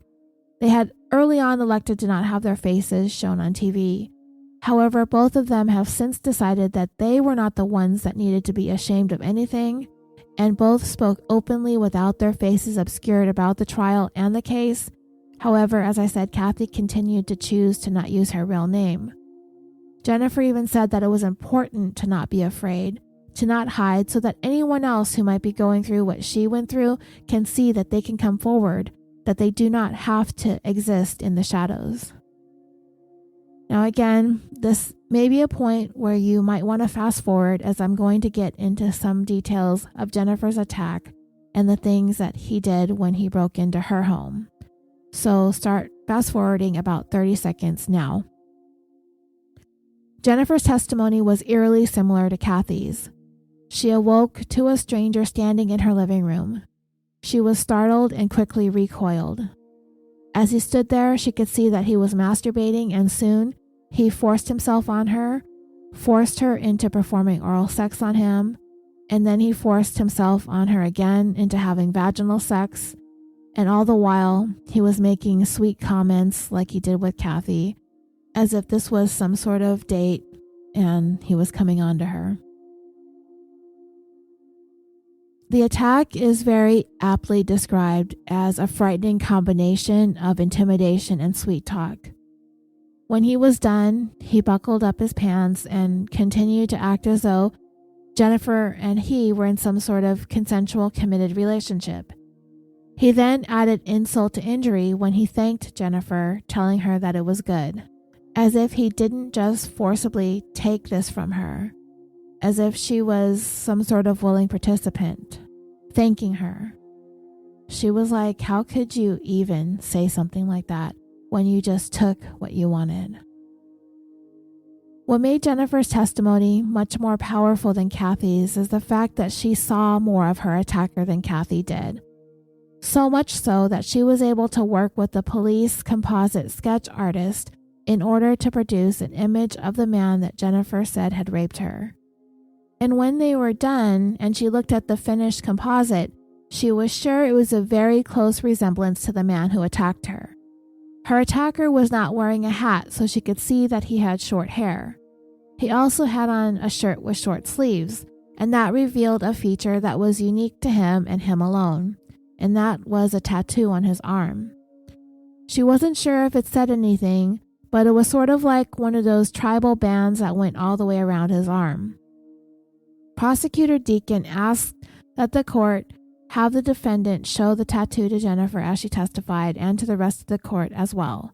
They had early on elected to not have their faces shown on TV. However, both of them have since decided that they were not the ones that needed to be ashamed of anything, and both spoke openly without their faces obscured about the trial and the case. However, as I said, Kathy continued to choose to not use her real name. Jennifer even said that it was important to not be afraid, to not hide, so that anyone else who might be going through what she went through can see that they can come forward, that they do not have to exist in the shadows. Now again, this may be a point where you might want to fast forward, as I'm going to get into some details of Jennifer's attack and the things that he did when he broke into her home. So start fast forwarding about 30 seconds now. Jennifer's testimony was eerily similar to Kathy's. She awoke to a stranger standing in her living room. She was startled and quickly recoiled. As he stood there, she could see that he was masturbating, and soon he forced himself on her, forced her into performing oral sex on him, and then he forced himself on her again into having vaginal sex, and all the while he was making sweet comments like he did with Kathy, as if this was some sort of date and he was coming on to her. The attack is very aptly described as a frightening combination of intimidation and sweet talk. When he was done, he buckled up his pants and continued to act as though Jennifer and he were in some sort of consensual, committed relationship. He then added insult to injury when he thanked Jennifer, telling her that it was good, as if he didn't just forcibly take this from her, as if she was some sort of willing participant, thanking her. She was like, how could you even say something like that when you just took what you wanted? What made Jennifer's testimony much more powerful than Kathy's is the fact that she saw more of her attacker than Kathy did. So much so that she was able to work with the police composite sketch artist in order to produce an image of the man that Jennifer said had raped her. And when they were done and she looked at the finished composite, she was sure it was a very close resemblance to the man who attacked her. Her attacker was not wearing a hat, so she could see that he had short hair. He also had on a shirt with short sleeves, and that revealed a feature that was unique to him and him alone, and that was a tattoo on his arm. She wasn't sure if it said anything, but it was sort of like one of those tribal bands that went all the way around his arm. Prosecutor Deacon asked that the court have the defendant show the tattoo to Jennifer as she testified and to the rest of the court as well.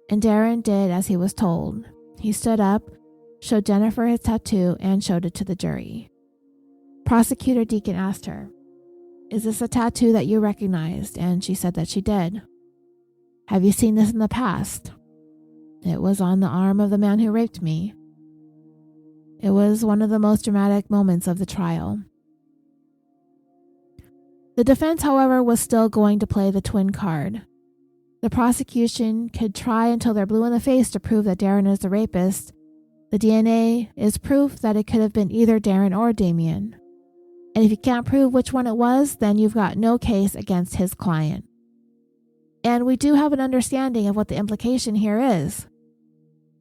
And Darrin did as he was told. He stood up, showed Jennifer his tattoo, and showed it to the jury. Prosecutor Deacon asked her, "Is this a tattoo that you recognized?" And she said that she did. "Have you seen this in the past?" "It was on the arm of the man who raped me." It was one of the most dramatic moments of the trial. The defense, however, was still going to play the twin card. The prosecution could try until they're blue in the face to prove that Darrin is the rapist. The DNA is proof that it could have been either Darrin or Damien. And if you can't prove which one it was, then you've got no case against his client. And we do have an understanding of what the implication here is.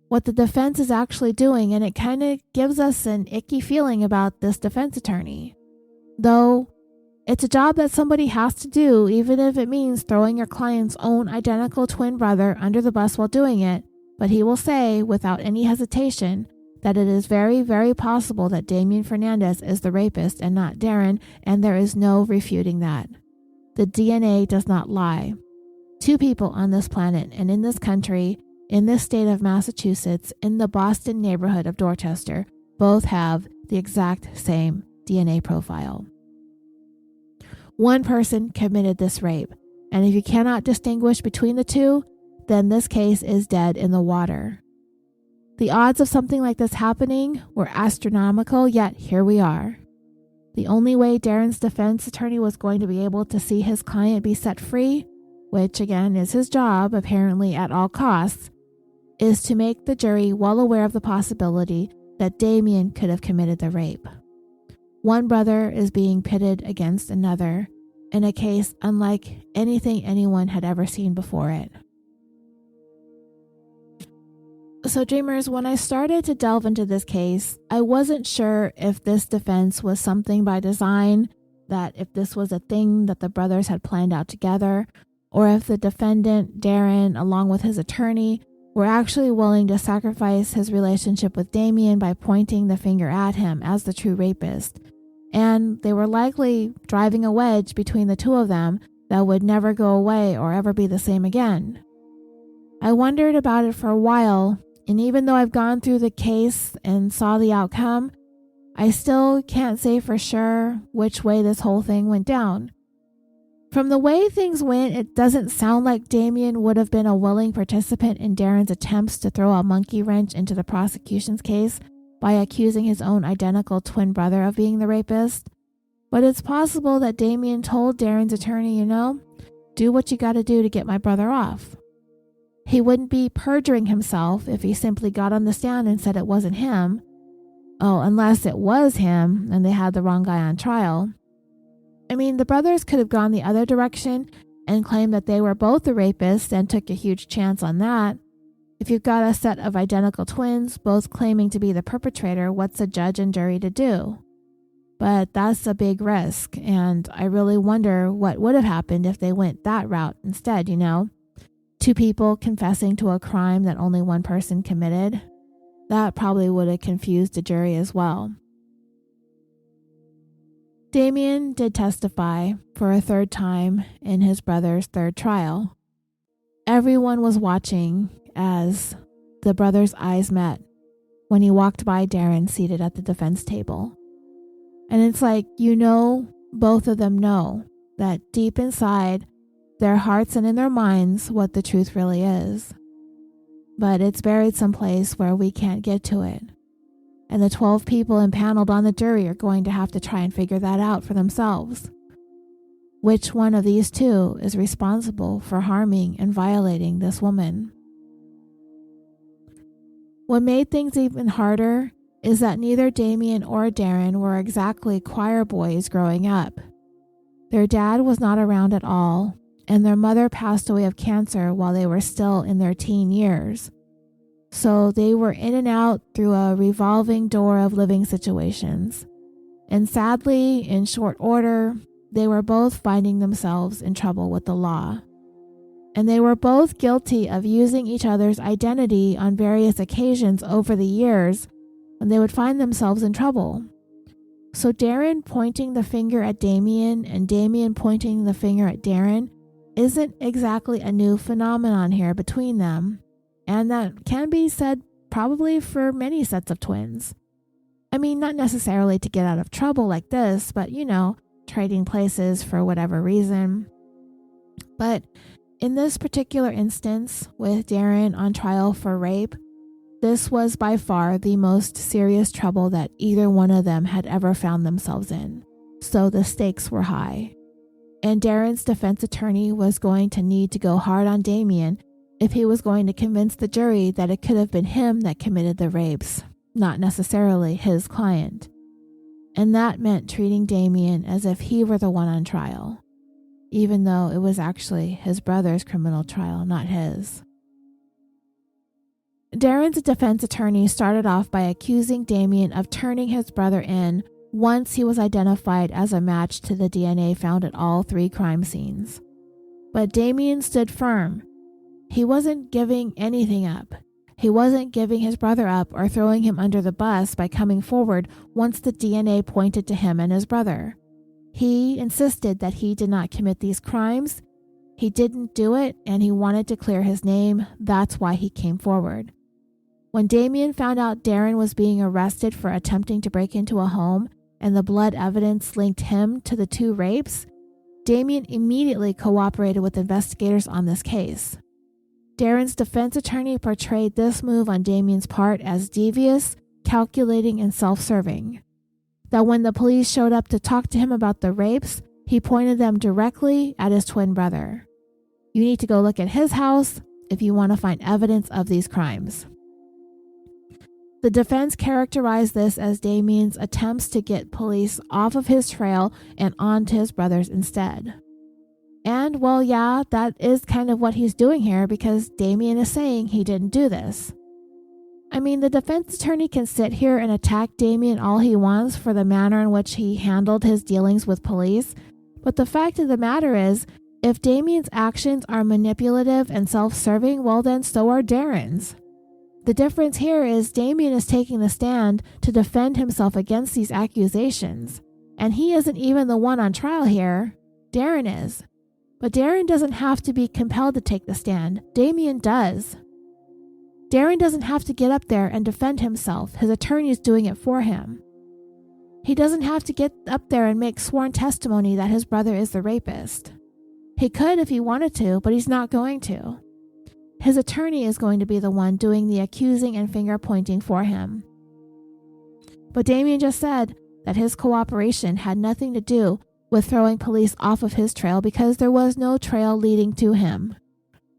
What the defense is actually doing, and it kind of gives us an icky feeling about this defense attorney. Though it's a job that somebody has to do, even if it means throwing your client's own identical twin brother under the bus while doing it, but he will say, without any hesitation, that it is very, very possible that Darrin Fernandez is the rapist and not Darrin, and there is no refuting that. The DNA does not lie. Two people on this planet and in this country, in this state of Massachusetts, in the Boston neighborhood of Dorchester, both have the exact same DNA profile. One person committed this rape, and if you cannot distinguish between the two, then this case is dead in the water. The odds of something like this happening were astronomical, yet here we are. The only way Darrin's defense attorney was going to be able to see his client be set free, which again is his job apparently at all costs, is to make the jury well aware of the possibility that Damien could have committed the rape. One brother is being pitted against another in a case unlike anything anyone had ever seen before it. So dreamers, when I started to delve into this case, I wasn't sure if this defense was something by design, that if this was a thing that the brothers had planned out together, or if the defendant, Darrin, along with his attorney, were actually willing to sacrifice his relationship with Damien by pointing the finger at him as the true rapist. And they were likely driving a wedge between the two of them that would never go away or ever be the same again. I wondered about it for a while, and even though I've gone through the case and saw the outcome, I still can't say for sure which way this whole thing went down. From the way things went, it doesn't sound like Damien would have been a willing participant in Darrin's attempts to throw a monkey wrench into the prosecution's case by accusing his own identical twin brother of being the rapist. But it's possible that Damien told Darrin's attorney, do what you gotta do to get my brother off. He wouldn't be perjuring himself if he simply got on the stand and said it wasn't him. Oh, unless it was him and they had the wrong guy on trial. I mean, the brothers could have gone the other direction and claimed that they were both the rapists and took a huge chance on that. If you've got a set of identical twins, both claiming to be the perpetrator, what's a judge and jury to do? But that's a big risk, and I really wonder what would have happened if they went that route instead, Two people confessing to a crime that only one person committed. That probably would have confused the jury as well. Damien did testify for a third time in his brother's third trial. Everyone was watching as the brothers' eyes met when he walked by Darrin seated at the defense table. And it's like, both of them know that deep inside their hearts and in their minds what the truth really is. but it's buried someplace where we can't get to it. And the 12 people impaneled on the jury are going to have to try and figure that out for themselves. Which one of these two is responsible for harming and violating this woman? What made things even harder is that neither Damien or Darrin were exactly choir boys growing up. Their dad was not around at all, and their mother passed away of cancer while they were still in their teen years. So they were in and out through a revolving door of living situations. And sadly, in short order, they were both finding themselves in trouble with the law. And they were both guilty of using each other's identity on various occasions over the years when they would find themselves in trouble. So Darrin pointing the finger at Damien and Damien pointing the finger at Darrin isn't exactly a new phenomenon here between them, and that can be said probably for many sets of twins. I mean, not necessarily to get out of trouble like this, but trading places for whatever reason. But in this particular instance, with Darrin on trial for rape, this was by far the most serious trouble that either one of them had ever found themselves in. So the stakes were high. And Darrin's defense attorney was going to need to go hard on Damien if he was going to convince the jury that it could have been him that committed the rapes, not necessarily his client. And that meant treating Damien as if he were the one on trial, even though it was actually his brother's criminal trial, not his. Darrin's defense attorney started off by accusing Damien of turning his brother in once he was identified as a match to the DNA found at all 3 crime scenes. But Damien stood firm. He wasn't giving anything up. He wasn't giving his brother up or throwing him under the bus by coming forward once the DNA pointed to him and his brother. He insisted that he did not commit these crimes. He didn't do it, and he wanted to clear his name. That's why he came forward. When Damien found out Darrin was being arrested for attempting to break into a home and the blood evidence linked him to the 2 rapes, Damien immediately cooperated with investigators on this case. Darrin's defense attorney portrayed this move on Damien's part as devious, calculating, and self-serving. That when the police showed up to talk to him about the rapes, he pointed them directly at his twin brother. You need to go look at his house if you want to find evidence of these crimes. The defense characterized this as Damien's attempts to get police off of his trail and onto his brothers instead. And, well, yeah, that is kind of what he's doing here because Damien is saying he didn't do this. I mean, the defense attorney can sit here and attack Damien all he wants for the manner in which he handled his dealings with police, but the fact of the matter is, if Damien's actions are manipulative and self-serving, well then so are Darrin's. The difference here is Damien is taking the stand to defend himself against these accusations, and he isn't even the one on trial here. Darrin is. But Darrin doesn't have to be compelled to take the stand. Damien does. Darrin doesn't have to get up there and defend himself. His attorney is doing it for him. He doesn't have to get up there and make sworn testimony that his brother is the rapist. He could if he wanted to, but he's not going to. His attorney is going to be the one doing the accusing and finger pointing for him. But Damien just said that his cooperation had nothing to do with throwing police off of his trail because there was no trail leading to him.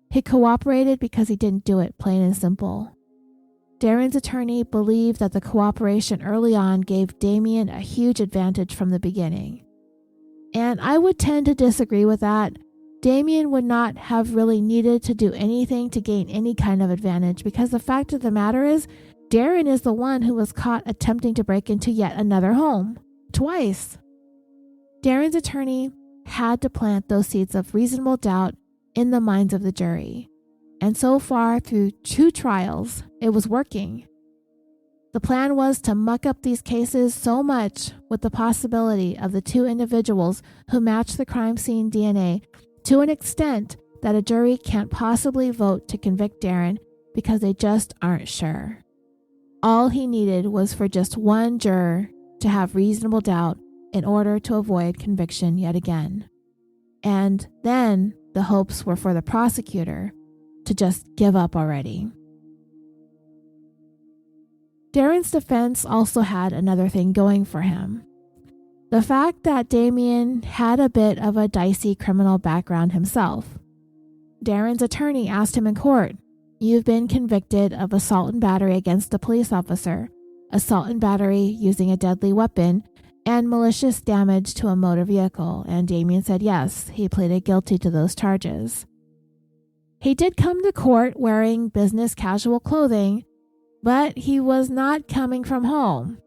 He cooperated because he didn't do it, plain and simple. Darrin's attorney believed that the cooperation early on gave Damien a huge advantage from the beginning. And I would tend to disagree with that. Damien would not have really needed to do anything to gain any kind of advantage because the fact of the matter is, Darrin is the one who was caught attempting to break into yet another home. Twice. Darrin's attorney had to plant those seeds of reasonable doubt in the minds of the jury. And so far, through 2 trials, it was working. The plan was to muck up these cases so much with the possibility of the 2 individuals who matched the crime scene DNA to an extent that a jury can't possibly vote to convict Darrin because they just aren't sure. All he needed was for just one juror to have reasonable doubt in order to avoid conviction yet again. And then the hopes were for the prosecutor to just give up already. Darrin's defense also had another thing going for him. The fact that Damien had a bit of a dicey criminal background himself. Darrin's attorney asked him in court, "You've been convicted of assault and battery against a police officer, assault and battery using a deadly weapon, and malicious damage to a motor vehicle," and Damien said yes, he pleaded guilty to those charges. He did come to court wearing business casual clothing, but he was not coming from home.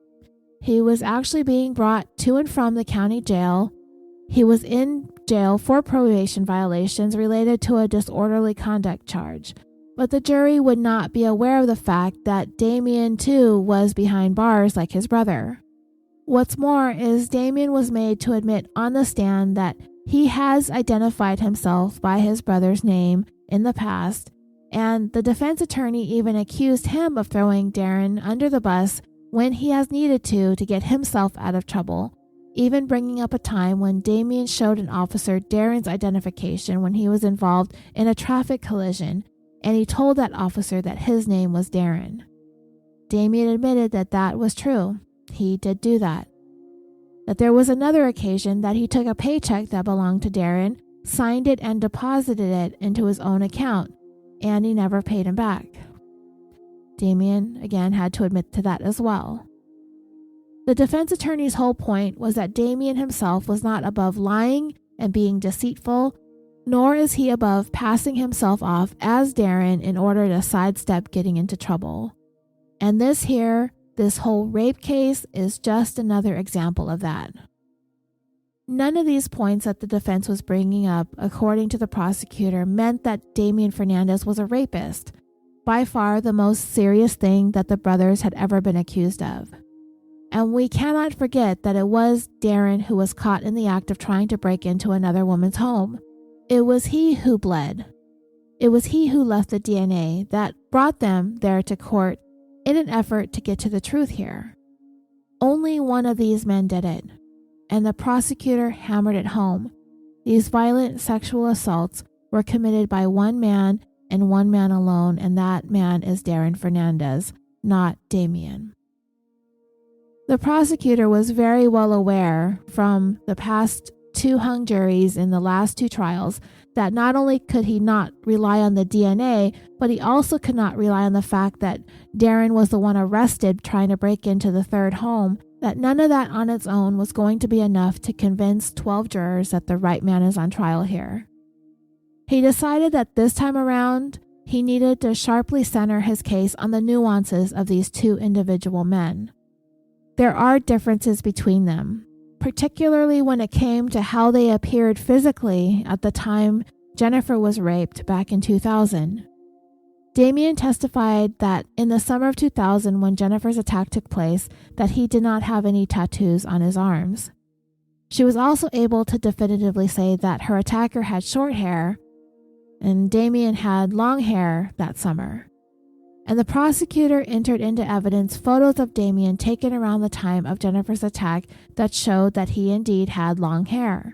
He was actually being brought to and from the county jail. He was in jail for probation violations related to a disorderly conduct charge, but the jury would not be aware of the fact that Damien too was behind bars like his brother. What's more is Damien was made to admit on the stand that he has identified himself by his brother's name in the past, and the defense attorney even accused him of throwing Darrin under the bus when he has needed to get himself out of trouble, even bringing up a time when Damien showed an officer Darrin's identification when he was involved in a traffic collision, and he told that officer that his name was Darrin. Damien admitted that that was true. He did do that. That there was another occasion that he took a paycheck that belonged to Darrin, signed it and deposited it into his own account, and he never paid him back. Damien, again, had to admit to that as well. The defense attorney's whole point was that Damien himself was not above lying and being deceitful, nor is he above passing himself off as Darrin in order to sidestep getting into trouble. And this whole rape case is just another example of that. None of these points that the defense was bringing up, according to the prosecutor, meant that Darrin Fernandez was a rapist, by far the most serious thing that the brothers had ever been accused of. And we cannot forget that it was Darrin who was caught in the act of trying to break into another woman's home. It was he who bled. It was he who left the DNA that brought them there to court in an effort to get to the truth here. Only one of these men did it, and the prosecutor hammered it home. These violent sexual assaults were committed by one man and one man alone, and that man is Darrin Fernandez, not Damien. The prosecutor was very well aware from the past 2 hung juries in the last 2 trials that not only could he not rely on the DNA, but he also could not rely on the fact that Darrin was the one arrested trying to break into the 3rd home, that none of that on its own was going to be enough to convince 12 jurors that the right man is on trial here. He decided that this time around, he needed to sharply center his case on the nuances of these 2 individual men. There are differences between them, particularly when it came to how they appeared physically at the time Jennifer was raped back in 2000. Damien testified that in the summer of 2000, when Jennifer's attack took place, that he did not have any tattoos on his arms. She was also able to definitively say that her attacker had short hair, and Damien had long hair that summer. And the prosecutor entered into evidence photos of Damien taken around the time of Jennifer's attack that showed that he indeed had long hair.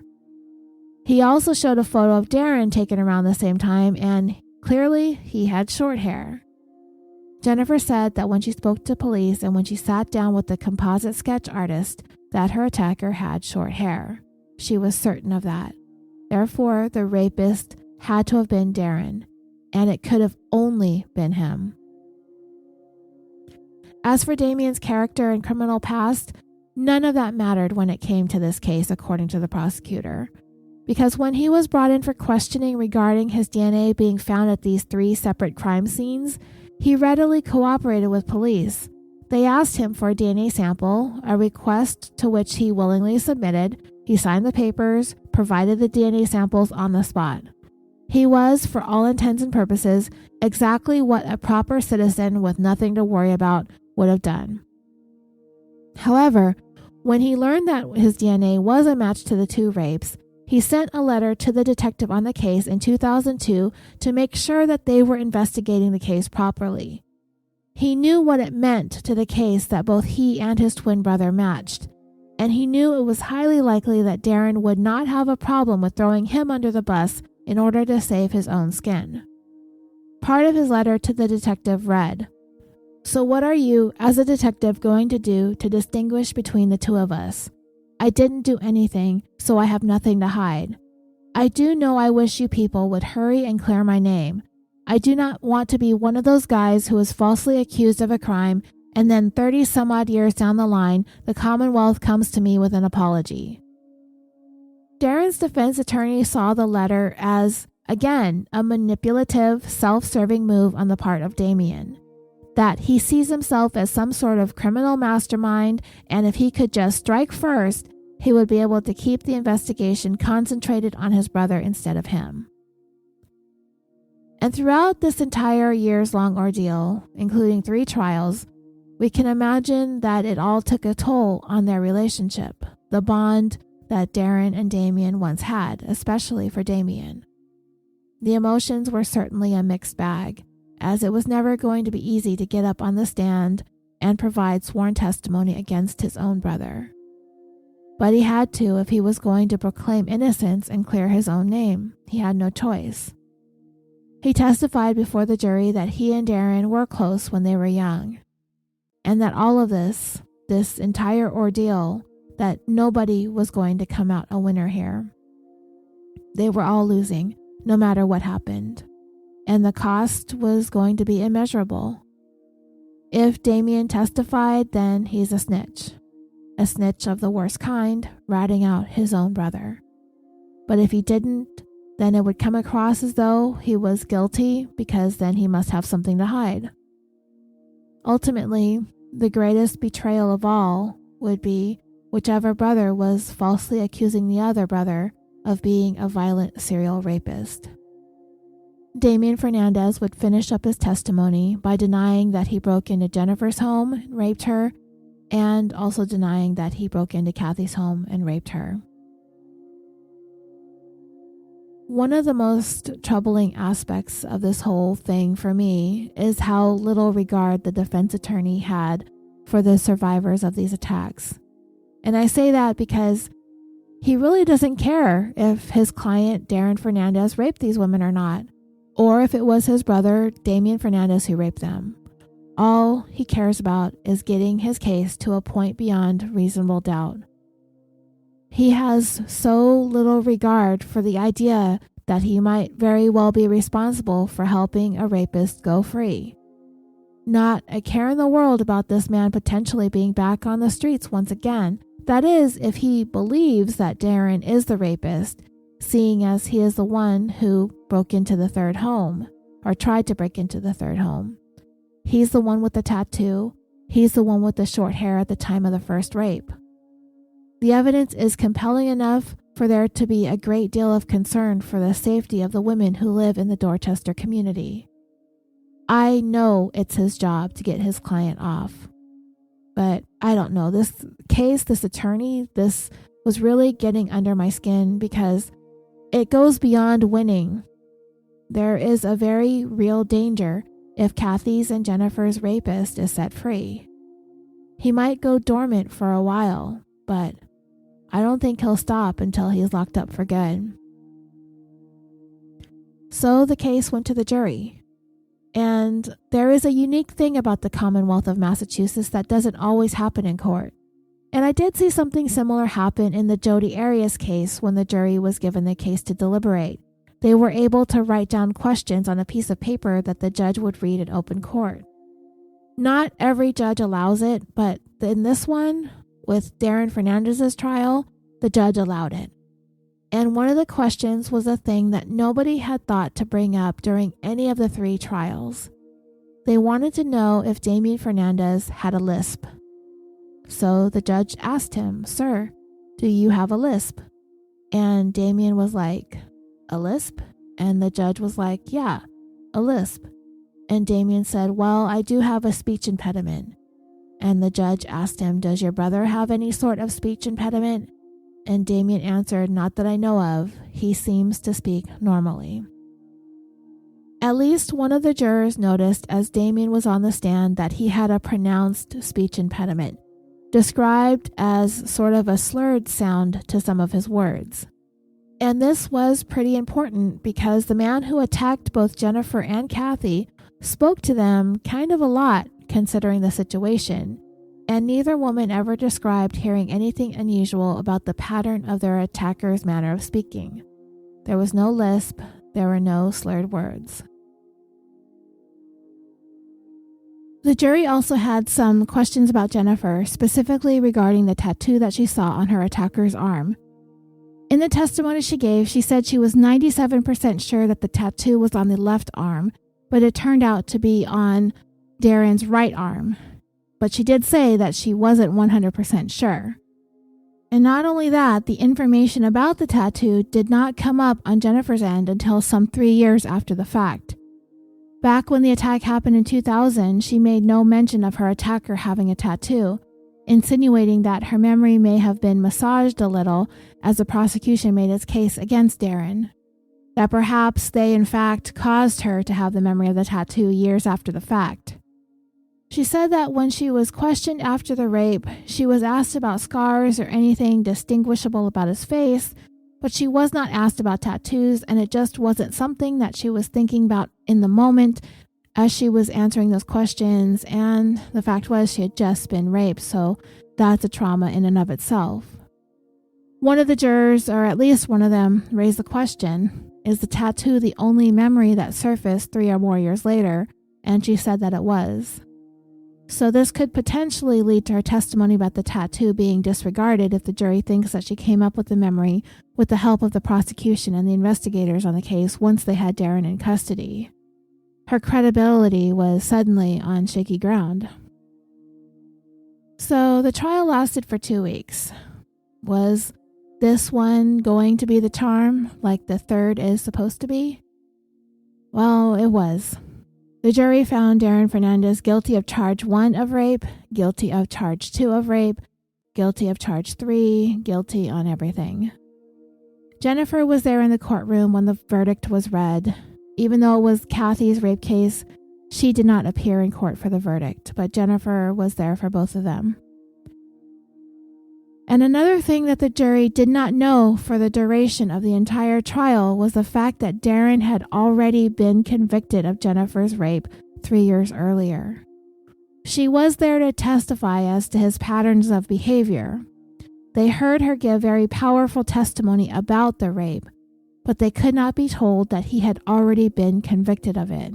He also showed a photo of Darrin taken around the same time, and clearly he had short hair. Jennifer said that when she spoke to police and when she sat down with the composite sketch artist, that her attacker had short hair. She was certain of that. Therefore, the rapist had to have been Darrin, and it could have only been him. As for Damien's character and criminal past, none of that mattered when it came to this case, according to the prosecutor. Because when he was brought in for questioning regarding his DNA being found at these 3 separate crime scenes, he readily cooperated with police. They asked him for a DNA sample, a request to which he willingly submitted. He signed the papers, provided the DNA samples on the spot. He was, for all intents and purposes, exactly what a proper citizen with nothing to worry about would have done. However, when he learned that his DNA was a match to the 2 rapes, he sent a letter to the detective on the case in 2002 to make sure that they were investigating the case properly. He knew what it meant to the case that both he and his twin brother matched, and he knew it was highly likely that Darrin would not have a problem with throwing him under the bus in order to save his own skin. Part of his letter to the detective read, So what are you, as a detective, going to do to distinguish between the two of us? I didn't do anything, so I have nothing to hide. I do know I wish you people would hurry and clear my name. I do not want to be one of those guys who is falsely accused of a crime and then 30 some odd years down the line, the Commonwealth comes to me with an apology. Darrin's defense attorney saw the letter as, again, a manipulative, self-serving move on the part of Damien. That he sees himself as some sort of criminal mastermind, and if he could just strike first, he would be able to keep the investigation concentrated on his brother instead of him. And throughout this entire years-long ordeal, including 3 trials, we can imagine that it all took a toll on their relationship, the bond that Darrin and Damien once had, especially for Damien. The emotions were certainly a mixed bag, as it was never going to be easy to get up on the stand and provide sworn testimony against his own brother. But he had to if he was going to proclaim innocence and clear his own name. He had no choice. He testified before the jury that he and Darrin were close when they were young, and that all of this entire ordeal, that nobody was going to come out a winner here. They were all losing, no matter what happened, and the cost was going to be immeasurable. If Damien testified, then he's a snitch of the worst kind, ratting out his own brother. But if he didn't, then it would come across as though he was guilty, because then he must have something to hide. Ultimately, the greatest betrayal of all would be whichever brother was falsely accusing the other brother of being a violent serial rapist. Darrin Fernandez would finish up his testimony by denying that he broke into Jennifer's home and raped her, and also denying that he broke into Kathy's home and raped her. One of the most troubling aspects of this whole thing for me is how little regard the defense attorney had for the survivors of these attacks. And I say that because he really doesn't care if his client Darrin Fernandez raped these women or not, or if it was his brother Damien Fernandez who raped them. All he cares about is getting his case to a point beyond reasonable doubt. He has so little regard for the idea that he might very well be responsible for helping a rapist go free. Not a care in the world about this man potentially being back on the streets once again. That is, if he believes that Darrin is the rapist, seeing as he is the one who broke into the 3rd home, or tried to break into the 3rd home. He's the one with the tattoo. He's the one with the short hair at the time of the first rape. The evidence is compelling enough for there to be a great deal of concern for the safety of the women who live in the Dorchester community. I know it's his job to get his client off. But I don't know, this case, this attorney, this was really getting under my skin because it goes beyond winning. There is a very real danger if Kathy's and Jennifer's rapist is set free. He might go dormant for a while, but I don't think he'll stop until he's locked up for good. So the case went to the jury. And there is a unique thing about the Commonwealth of Massachusetts that doesn't always happen in court. And I did see something similar happen in the Jodi Arias case when the jury was given the case to deliberate. They were able to write down questions on a piece of paper that the judge would read in open court. Not every judge allows it, but in this one, with Darrin Fernandez's trial, the judge allowed it. And one of the questions was a thing that nobody had thought to bring up during any of the 3 trials. They wanted to know if Damien Fernandez had a lisp. So the judge asked him, "Sir, do you have a lisp?" And Damien was like, "A lisp?" And the judge was like, "Yeah, a lisp." And Damien said, "Well, I do have a speech impediment." And the judge asked him, "Does your brother have any sort of speech impediment?" And Damien answered, "Not that I know of. He seems to speak normally." At least one of the jurors noticed as Damien was on the stand that he had a pronounced speech impediment, described as sort of a slurred sound to some of his words. And this was pretty important because the man who attacked both Jennifer and Kathy spoke to them kind of a lot, considering the situation, and neither woman ever described hearing anything unusual about the pattern of their attacker's manner of speaking. There was no lisp, there were no slurred words. The jury also had some questions about Jennifer, specifically regarding the tattoo that she saw on her attacker's arm. In the testimony she gave, she said she was 97% sure that the tattoo was on the left arm, but it turned out to be on Darrin's right arm. But she did say that she wasn't 100% sure. And not only that, the information about the tattoo did not come up on Jennifer's end until some 3 years after the fact. Back when the attack happened in 2000, she made no mention of her attacker having a tattoo, insinuating that her memory may have been massaged a little as the prosecution made its case against Darrin. That perhaps they in fact caused her to have the memory of the tattoo years after the fact. She said that when she was questioned after the rape, she was asked about scars or anything distinguishable about his face, but she was not asked about tattoos, and it just wasn't something that she was thinking about in the moment as she was answering those questions, and the fact was she had just been raped, so that's a trauma in and of itself. One of the jurors, or at least one of them, raised the question, is the tattoo the only memory that surfaced 3 or more years later? And she said that it was. So this could potentially lead to her testimony about the tattoo being disregarded if the jury thinks that she came up with the memory with the help of the prosecution and the investigators on the case once they had Darrin in custody. Her credibility was suddenly on shaky ground. So the trial lasted for 2 weeks. Was this one going to be the charm, like the third is supposed to be? Well, it was. The jury found Darrin Fernandez guilty of charge 1 of rape, guilty of charge 2 of rape, guilty of charge 3, guilty on everything. Jennifer was there in the courtroom when the verdict was read. Even though it was Kathy's rape case, she did not appear in court for the verdict, but Jennifer was there for both of them. And another thing that the jury did not know for the duration of the entire trial was the fact that Darrin had already been convicted of Jennifer's rape 3 years earlier. She was there to testify as to his patterns of behavior. They heard her give very powerful testimony about the rape, but they could not be told that he had already been convicted of it.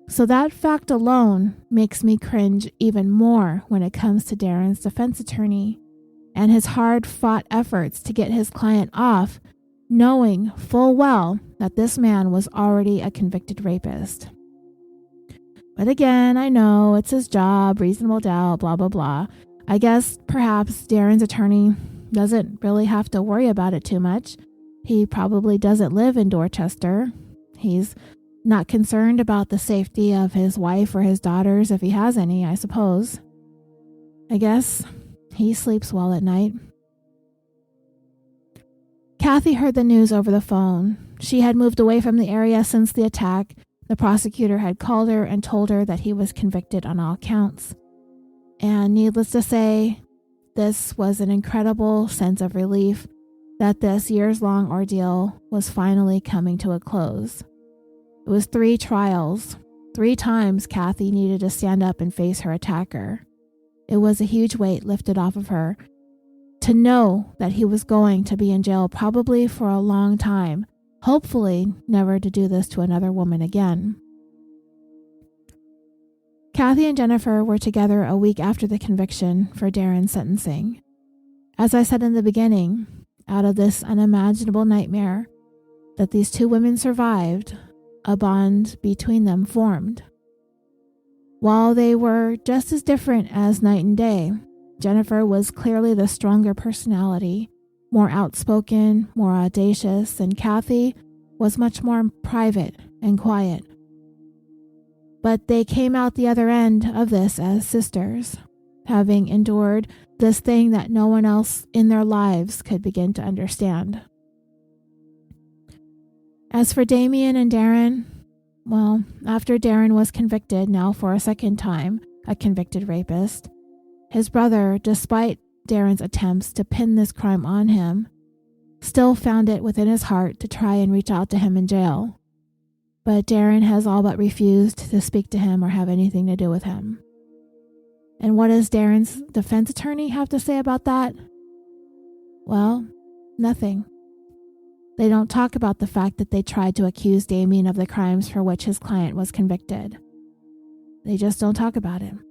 So that fact alone makes me cringe even more when it comes to Darrin's defense attorney and his hard-fought efforts to get his client off, knowing full well that this man was already a convicted rapist. But again, I know it's his job, reasonable doubt, blah, blah, blah. I guess perhaps Darrin's attorney doesn't really have to worry about it too much. He probably doesn't live in Dorchester. He's not concerned about the safety of his wife or his daughters, if he has any, I suppose. I guess he sleeps well at night. Kathy heard the news over the phone. She had moved away from the area since the attack. The prosecutor had called her and told her that he was convicted on all counts. And needless to say, this was an incredible sense of relief that this years-long ordeal was finally coming to a close. It was 3 trials. 3 times Kathy needed to stand up and face her attacker. It was a huge weight lifted off of her to know that he was going to be in jail probably for a long time, hopefully never to do this to another woman again. Kathy and Jennifer were together a week after the conviction for Darrin's sentencing. As I said in the beginning, out of this unimaginable nightmare that these 2 women survived, a bond between them formed. While they were just as different as night and day, Jennifer was clearly the stronger personality, more outspoken, more audacious, and Kathy was much more private and quiet. But they came out the other end of this as sisters, having endured this thing that no one else in their lives could begin to understand. As for Damien and Darrin, well, after Darrin was convicted, now for a second time, a convicted rapist, his brother, despite Darrin's attempts to pin this crime on him, still found it within his heart to try and reach out to him in jail. but Darrin has all but refused to speak to him or have anything to do with him. And what does Darrin's defense attorney have to say about that? Well, nothing. They don't talk about the fact that they tried to accuse Damien of the crimes for which his client was convicted. They just don't talk about him.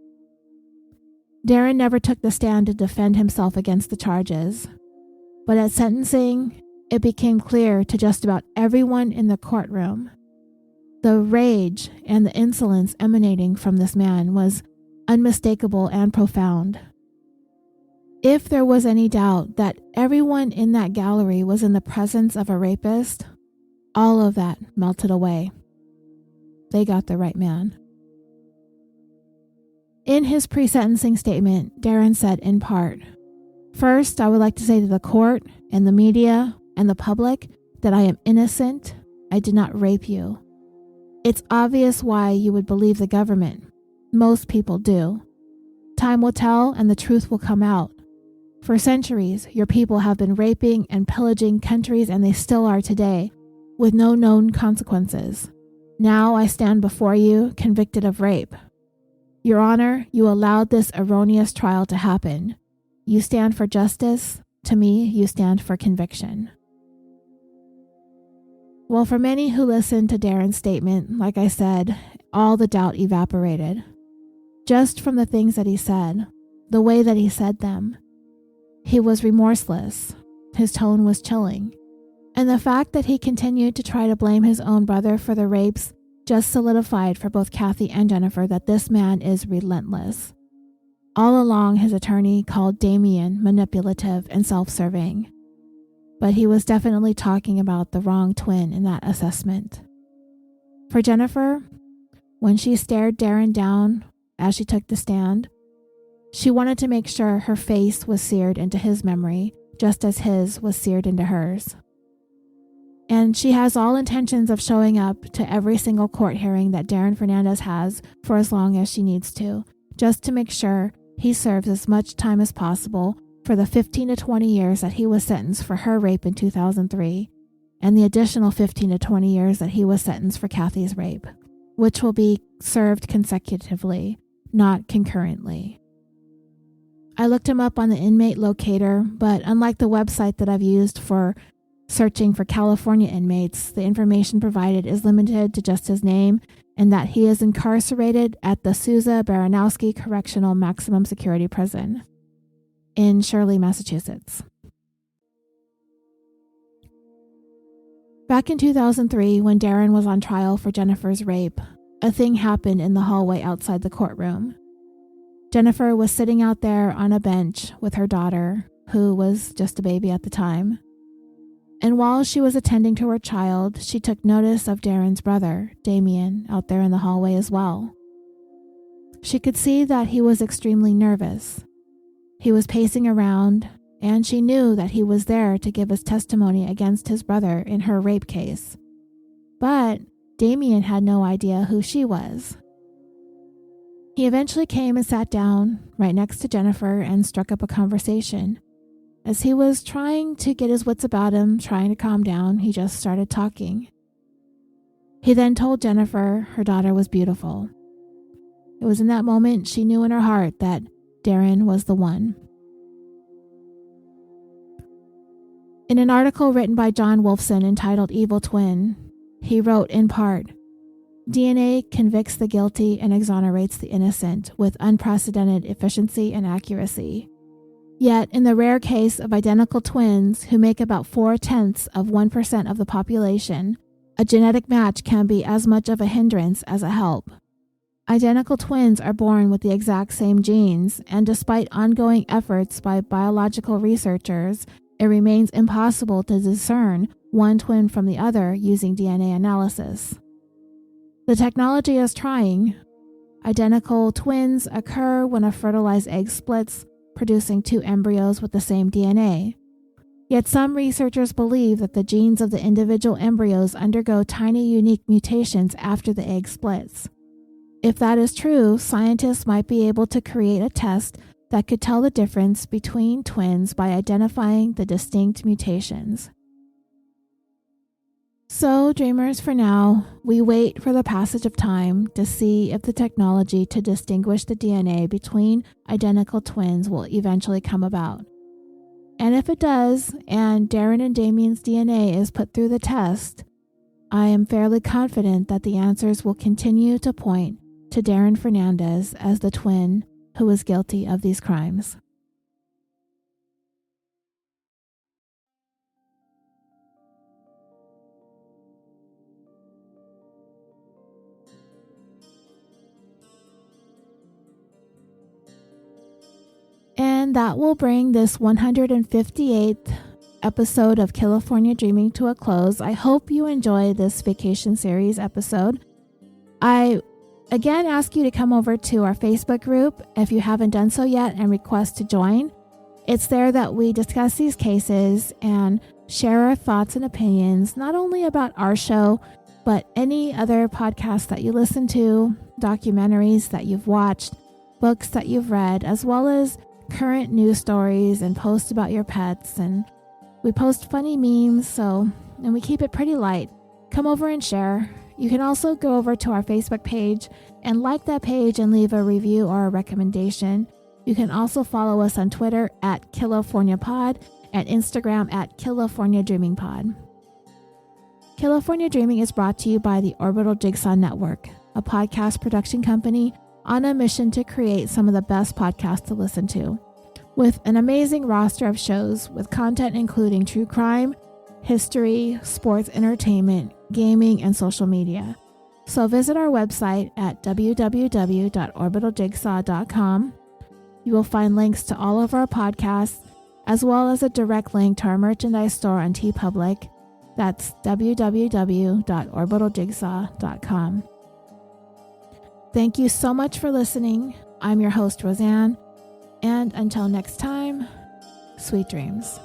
Darrin never took the stand to defend himself against the charges, but at sentencing, it became clear to just about everyone in the courtroom. The rage and the insolence emanating from this man was unmistakable and profound. If there was any doubt that everyone in that gallery was in the presence of a rapist, all of that melted away. They got the right man. In his pre-sentencing statement, Darrin said in part, "First, I would like to say to the court and the media and the public that I am innocent. I did not rape you. It's obvious why you would believe the government. Most people do. Time will tell and the truth will come out. For centuries, your people have been raping and pillaging countries, and they still are today, with no known consequences. Now I stand before you, convicted of rape. Your Honor, you allowed this erroneous trial to happen. You stand for justice. To me, you stand for conviction." Well, for many who listened to Darrin's statement, like I said, all the doubt evaporated. Just from the things that he said, the way that he said them. He was remorseless. His tone was chilling. And the fact that he continued to try to blame his own brother for the rapes just solidified for both Kathy and Jennifer that this man is relentless. All along, his attorney called Damien manipulative and self-serving. But he was definitely talking about the wrong twin in that assessment. For Jennifer, when she stared Darrin down as she took the stand, she wanted to make sure her face was seared into his memory, just as his was seared into hers. And she has all intentions of showing up to every single court hearing that Darrin Fernandez has for as long as she needs to, just to make sure he serves as much time as possible for the 15 to 20 years that he was sentenced for her rape in 2003, and the additional 15 to 20 years that he was sentenced for Kathy's rape, which will be served consecutively, not concurrently. I looked him up on the inmate locator, but unlike the website that I've used for searching for California inmates, the information provided is limited to just his name and that he is incarcerated at the Souza Baranowski Correctional Maximum Security Prison in Shirley, Massachusetts. Back in 2003, when Darrin was on trial for Jennifer's rape, a thing happened in the hallway outside the courtroom. Jennifer was sitting out there on a bench with her daughter, who was just a baby at the time. And while she was attending to her child, she took notice of Darrin's brother, Damien, out there in the hallway as well. She could see that he was extremely nervous. He was pacing around, and she knew that he was there to give his testimony against his brother in her rape case. But Damien had no idea who she was. He eventually came and sat down right next to Jennifer and struck up a conversation. As he was trying to get his wits about him, trying to calm down, he just started talking. He then told Jennifer her daughter was beautiful. It was in that moment she knew in her heart that Darrin was the one. In an article written by John Wolfson entitled Evil Twin, he wrote in part, "DNA convicts the guilty and exonerates the innocent with unprecedented efficiency and accuracy. Yet, in the rare case of identical twins who make about 0.4% of the population, a genetic match can be as much of a hindrance as a help. Identical twins are born with the exact same genes, and despite ongoing efforts by biological researchers, it remains impossible to discern one twin from the other using DNA analysis. The technology is trying. Identical twins occur when a fertilized egg splits, producing two embryos with the same DNA. Yet some researchers believe that the genes of the individual embryos undergo tiny unique mutations after the egg splits. If that is true, scientists might be able to create a test that could tell the difference between twins by identifying the distinct mutations." So, dreamers, for now, we wait for the passage of time to see if the technology to distinguish the DNA between identical twins will eventually come about. And if it does, and Darrin and Damien's DNA is put through the test, I am fairly confident that the answers will continue to point to Darrin Fernandez as the twin who was guilty of these crimes. And that will bring this 158th episode of California Dreaming to a close. I hope you enjoy this vacation series episode. I again ask you to come over to our Facebook group if you haven't done so yet and request to join. It's there that we discuss these cases and share our thoughts and opinions, not only about our show, but any other podcasts that you listen to, documentaries that you've watched, books that you've read, as well as current news stories and posts about your pets. And we post funny memes, and we keep it pretty light. Come over and share. You can also go over to our Facebook page and like that page and leave a review or a recommendation. You can also follow us on Twitter at KiliforniaPod and Instagram at KiliforniaDreamingPod. California Dreaming is brought to you by the Orbital Jigsaw Network, a podcast production company on a mission to create some of the best podcasts to listen to, with an amazing roster of shows with content including true crime, history, sports entertainment, gaming, and social media. So visit our website at www.orbitaljigsaw.com. You will find links to all of our podcasts, as well as a direct link to our merchandise store on TeePublic. That's www.orbitaljigsaw.com. Thank you so much for listening. I'm your host, Roseanne, and until next time, sweet dreams.